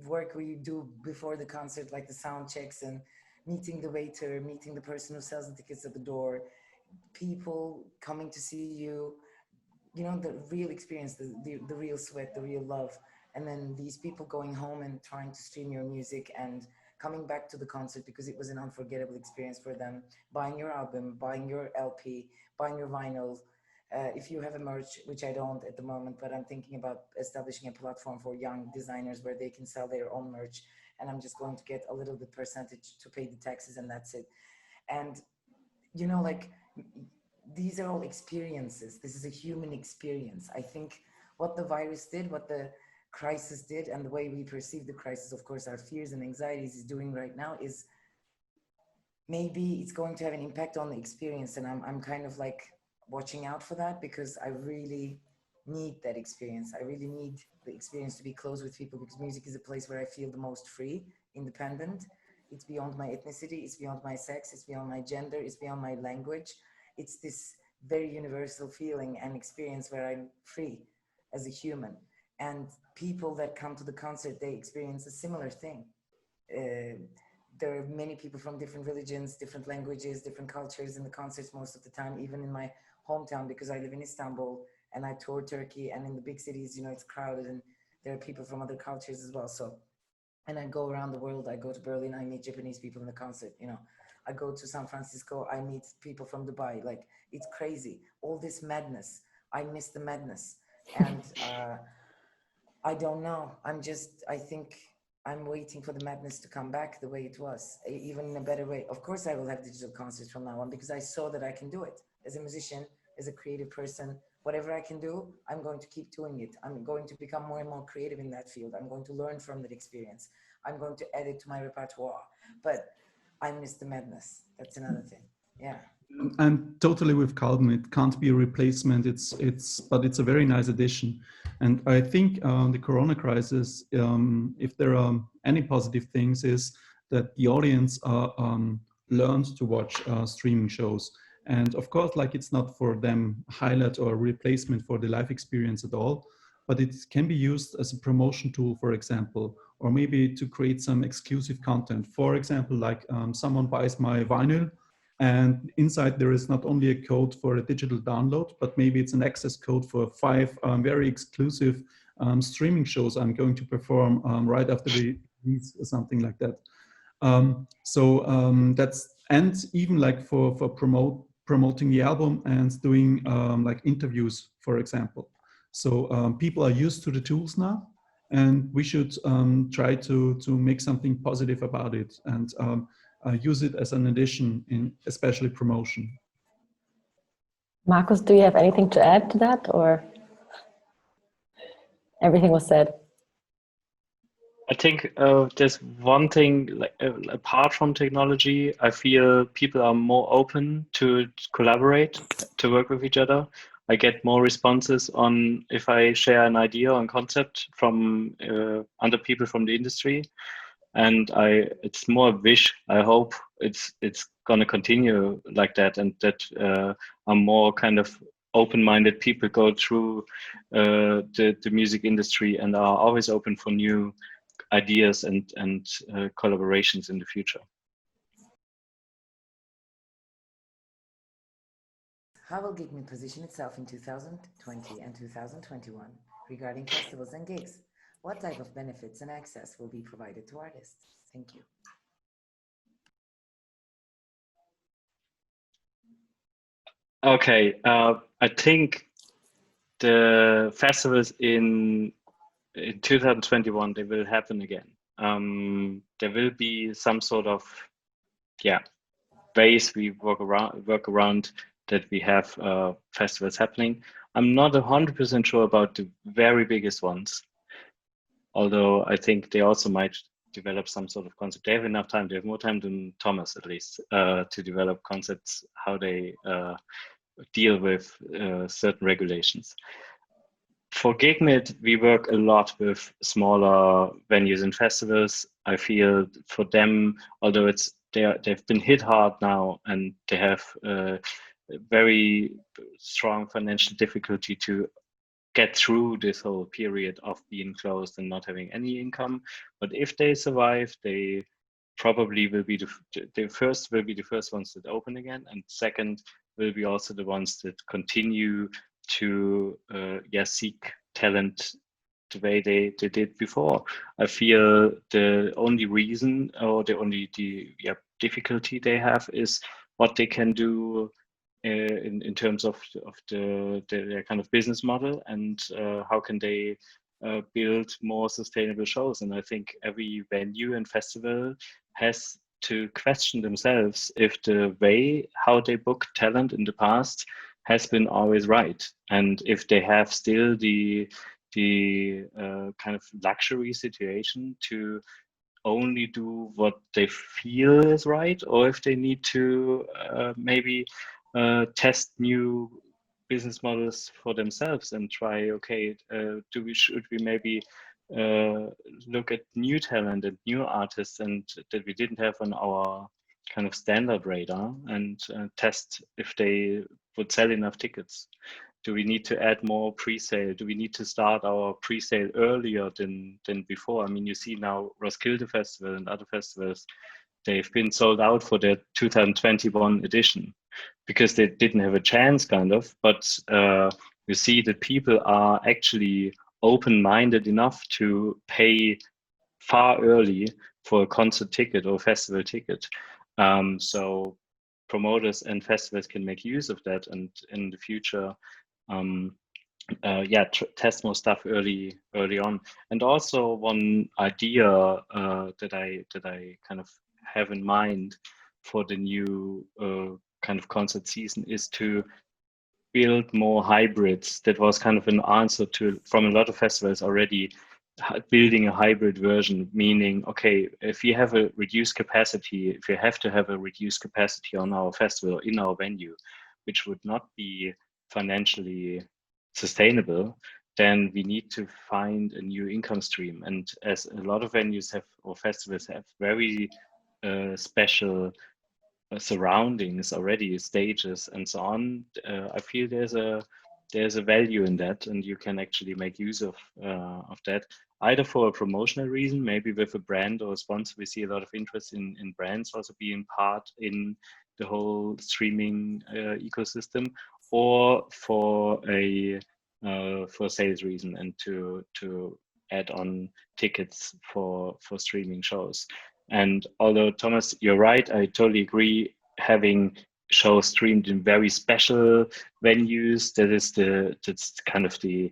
Speaker 2: work we do before the concert, like the sound checks and meeting the waiter, meeting the person who sells the tickets at the door, people coming to see you, you know, the real experience, the real sweat, the real love. And then these people going home and trying to stream your music and coming back to the concert because it was an unforgettable experience for them, buying your album, buying your LP, buying your vinyl. If you have a merch, which I don't at the moment, but I'm thinking about establishing a platform for young designers where they can sell their own merch, and I'm just going to get a little bit percentage to pay the taxes, and that's it. And you know, like, these are all experiences. This is a human experience. I think what the virus did, what the crisis did, and the way we perceive the crisis, of course, our fears and anxieties is doing right now, is maybe it's going to have an impact on the experience. And I'm kind of like watching out for that, because I really need that experience. I really need the experience to be close with people, because music is a place where I feel the most free, independent. It's beyond my ethnicity, it's beyond my sex, it's beyond my gender, it's beyond my language. It's this very universal feeling and experience where I'm free as a human. And people that come to the concert, they experience a similar thing. There are many people from different religions, different languages, different cultures in the concerts most of the time, even in my hometown, because I live in Istanbul and I tour Turkey, and in the big cities, you know, it's crowded and there are people from other cultures as well. So, and I go around the world. I go to Berlin, I meet Japanese people in the concert, you know. I go to San Francisco, I meet people from Dubai. Like, it's crazy. All this madness. I miss the madness. And I don't know. I think I'm waiting for the madness to come back the way it was, even in a better way. Of course, I will have digital concerts from now on, because I saw that I can do it. As a musician, as a creative person, whatever I can do, I'm going to keep doing it. I'm going to become more and more creative in that field. I'm going to learn from that experience. I'm going to add it to my repertoire. But I miss the madness. That's another thing. Yeah.
Speaker 3: I'm totally with Kalben. It can't be a replacement. But it's a very nice addition. And I think the Corona crisis, if there are any positive things, is that the audience learned to watch streaming shows. And of course, like, it's not for them a highlight or a replacement for the live experience at all, but it can be used as a promotion tool, for example, or maybe to create some exclusive content. For example, like someone buys my vinyl, and inside there is not only a code for a digital download, but maybe it's an access code for 5 very exclusive streaming shows I'm going to perform right after the release or something like that. That's, and even like for promoting the album and doing like interviews, for example. So people are used to the tools now, and we should try to make something positive about it, and use it as an addition in especially promotion.
Speaker 1: Marcus, do you have anything to add to that, or everything was said?
Speaker 4: I think there's one thing, like apart from technology, I feel people are more open to collaborate, to work with each other. I get more responses on if I share an idea or concept from other people from the industry, and it's more a wish. I hope it's gonna continue like that, and that are more kind of open-minded people go through the music industry and are always open for new ideas and collaborations in the future.
Speaker 2: How will gigmit position itself in 2020 and 2021 regarding festivals and gigs? What type of benefits and access will be provided to artists? Thank you.
Speaker 4: Okay, I think the festivals in 2021, they will happen again. There will be some sort of ways we work around that we have festivals happening. I'm not 100% sure about the very biggest ones, although I think they also might develop some sort of concept. They have enough time. They have more time than Thomas, at least, to develop concepts, how they deal with certain regulations. For gigmit, we work a lot with smaller venues and festivals. I feel for them, although they've been hit hard now, and they have very strong financial difficulty to get through this whole period of being closed and not having any income. But if they survive, they probably will be the first ones that open again, and second will be also the ones that continue to seek talent the way they did before. I feel the only reason or the difficulty they have is what they can do in terms of their kind of business model, and how can they build more sustainable shows. And I think every venue and festival has to question themselves if the way how they book talent in the past has been always right, and if they have still the kind of luxury situation to only do what they feel is right, or if they need to maybe test new business models for themselves and try, okay, should we maybe look at new talent and new artists and that we didn't have on our kind of standard radar, and test if they would sell enough tickets. Do we need to add more pre-sale? Do we need to start our pre-sale earlier than before? I mean, you see now Roskilde Festival and other festivals, they've been sold out for their 2021 edition because they didn't have a chance, kind of. But you see that people are actually open-minded enough to pay far early for a concert ticket or festival ticket. So promoters and festivals can make use of that, and in the future, test more stuff early on. And also one idea that I kind of have in mind for the new kind of concert season is to build more hybrids. That was kind of an answer to from a lot of festivals already, building a hybrid version, meaning, okay, if you have a reduced capacity, if you have to have a reduced capacity on our festival, in our venue, which would not be financially sustainable, then we need to find a new income stream. And as a lot of venues have, or festivals have, very special surroundings already, stages and so on, I feel there's a value in that, and you can actually make use of that, either for a promotional reason, maybe with a brand or a sponsor. We see a lot of interest in brands also being part in the whole streaming ecosystem, or for a sales reason, and to add on tickets for streaming shows. And although, Thomas, you're right, I totally agree, having shows streamed in very special venues, that's kind of the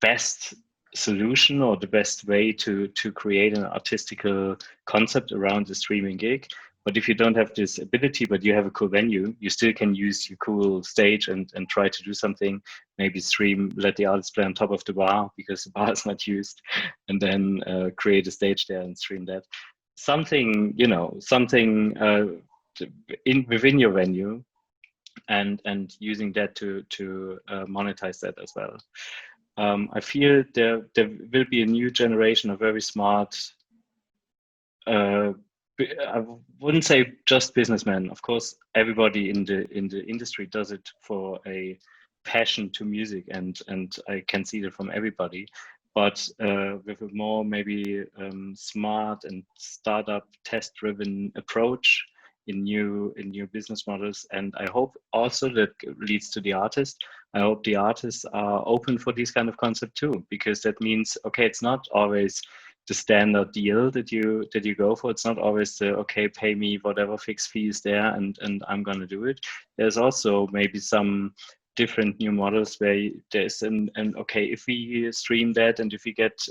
Speaker 4: best solution, or the best way to create an artistical concept around the streaming gig. But if you don't have this ability, but you have a cool venue, you still can use your cool stage and try to do something, maybe stream, let the artist play on top of the bar because the bar is not used, and then create a stage there and stream that. Something, within your venue, and using that to monetize that as well. I feel there will be a new generation of very smart, I wouldn't say just businessmen. Of course, everybody in the industry does it for a passion to music, and I can see that from everybody. But with a more maybe smart and startup test-driven approach in new business models, and I hope also that leads to the artist. I hope the artists are open for this kind of concept too, because that means, okay, it's not always the standard deal that you go for. It's not always the, okay, pay me whatever fixed fee is there and I'm gonna do it. There's also maybe some different new models where there's an okay, if we stream that, and if we get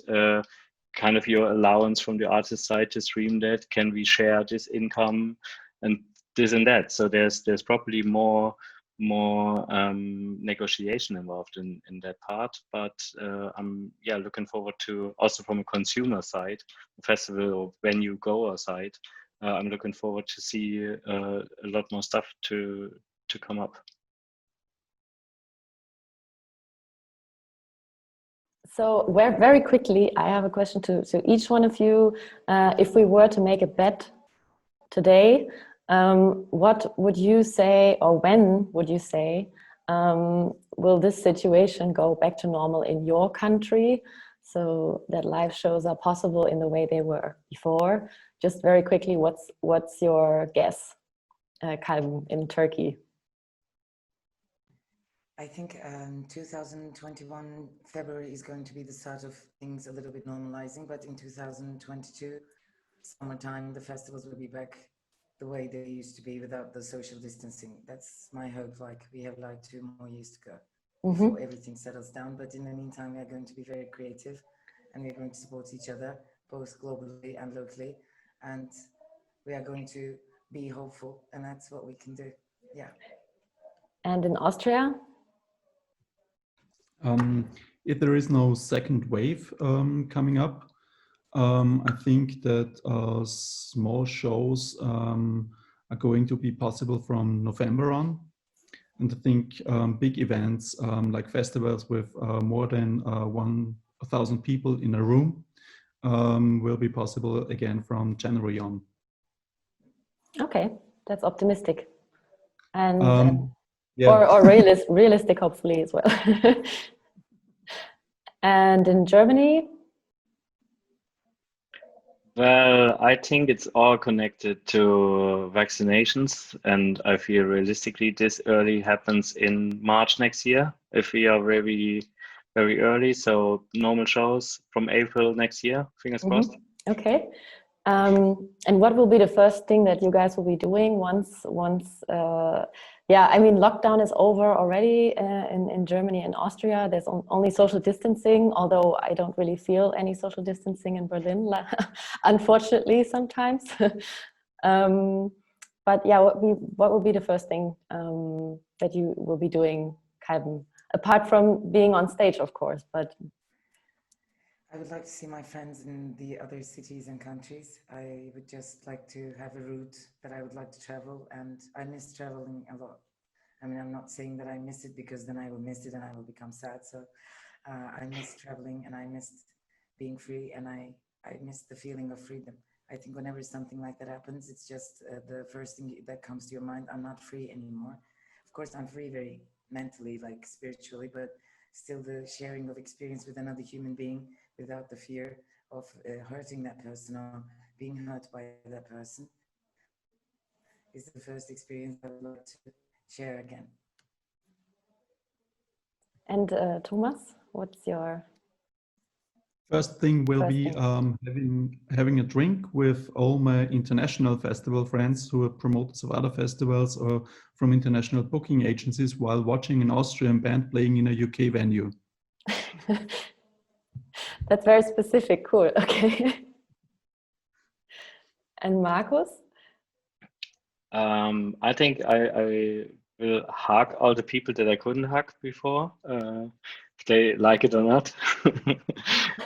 Speaker 4: kind of your allowance from the artist side to stream that, can we share this income and this and that? So there's probably more negotiation involved in that part, but I'm looking forward to, also from a consumer side, a festival or venue goer side, I'm looking forward to see a lot more stuff to come up.
Speaker 1: So very quickly, I have a question to each one of you. If we were to make a bet today, what would you say, or when would you say, will this situation go back to normal in your country, so that live shows are possible in the way they were before? Just very quickly, what's your guess, Kalben, in Turkey?
Speaker 2: I think 2021 February is going to be the start of things a little bit normalizing, but in 2022 summertime, the festivals will be back the way they used to be without the social distancing. That's my hope. Like we have like 2 more years to go before everything settles down. But in the meantime, we are going to be very creative and we're going to support each other, both globally and locally. And we are going to be hopeful, and that's what we can do. Yeah.
Speaker 1: And in Austria?
Speaker 3: If there is no second wave coming up, I think that small shows are going to be possible from November on. And I think big events like festivals with more than 1,000 people in a room will be possible again from January on.
Speaker 1: Okay, that's optimistic. And
Speaker 3: yeah.
Speaker 1: or realistic, hopefully, as well. And in Germany?
Speaker 4: Well, I think it's all connected to vaccinations, and I feel realistically this early happens in March next year if we are very, very early. So normal shows from April next year, fingers crossed.
Speaker 1: Okay. And what will be the first thing that you guys will be doing once yeah, I mean, lockdown is over already in Germany and Austria. There's only social distancing, although I don't really feel any social distancing in Berlin, unfortunately, sometimes. But yeah, what will be the first thing that you will be doing, Kalben? Apart from being on stage, of course, but...
Speaker 2: I would like to see my friends in the other cities and countries. I would just like to have a route that I would like to travel, and I miss traveling a lot. I mean, I'm not saying that I miss it because then I will miss it and I will become sad. So I miss traveling and I miss being free, and I miss the feeling of freedom. I think whenever something like that happens, it's just the first thing that comes to your mind. I'm not free anymore. Of course, I'm free very mentally, like spiritually, but still the sharing of experience with another human being without the fear of hurting that person or being hurt by that person is the first experience I would like to share again.
Speaker 1: And Thomas, what's your...
Speaker 3: First thing will be having a drink with all my international festival friends who are promoters of other festivals or from international booking agencies while watching an Austrian band playing in a UK venue.
Speaker 1: That's very specific. Cool. Okay. And Marcus?
Speaker 4: I think I will hug all the people that I couldn't hug before, if they like it or not.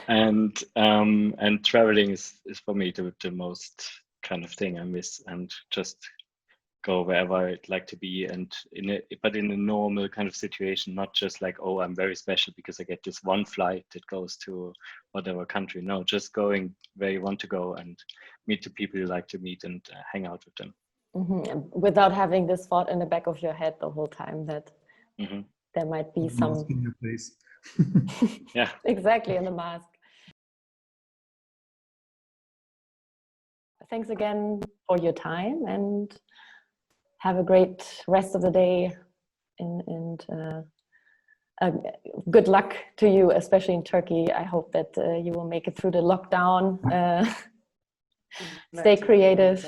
Speaker 4: And traveling is for me the most kind of thing I miss, and just go wherever I'd like to be, and but in a normal kind of situation, not just like, oh, I'm very special because I get this one flight that goes to whatever country. No, just going where you want to go and meet the people you like to meet and hang out with them.
Speaker 1: Without having this thought in the back of your head the whole time that there might be some...
Speaker 3: Mask in your face.
Speaker 4: Yeah,
Speaker 1: exactly, in the mask. Thanks again for your time, and have a great rest of the day, and good luck to you, especially in Turkey. I hope that you will make it through the lockdown. Stay creative.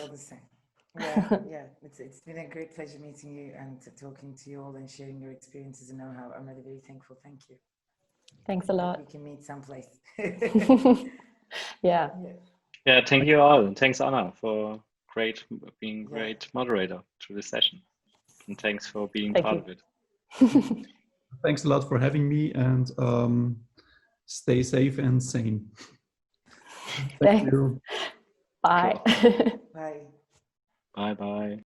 Speaker 2: Yeah, it's been a great pleasure meeting you and talking to you all and sharing your experiences and know-how. I'm really very thankful. Thank you.
Speaker 1: Thanks a lot.
Speaker 2: We can meet someplace.
Speaker 1: Yeah.
Speaker 4: Yeah, thank you all, and thanks Anna for being great moderator through this session, and thanks for being part of it.
Speaker 3: Thanks a lot for having me, and stay safe and sane. Thank you.
Speaker 1: Bye.
Speaker 2: Bye.
Speaker 4: Bye bye.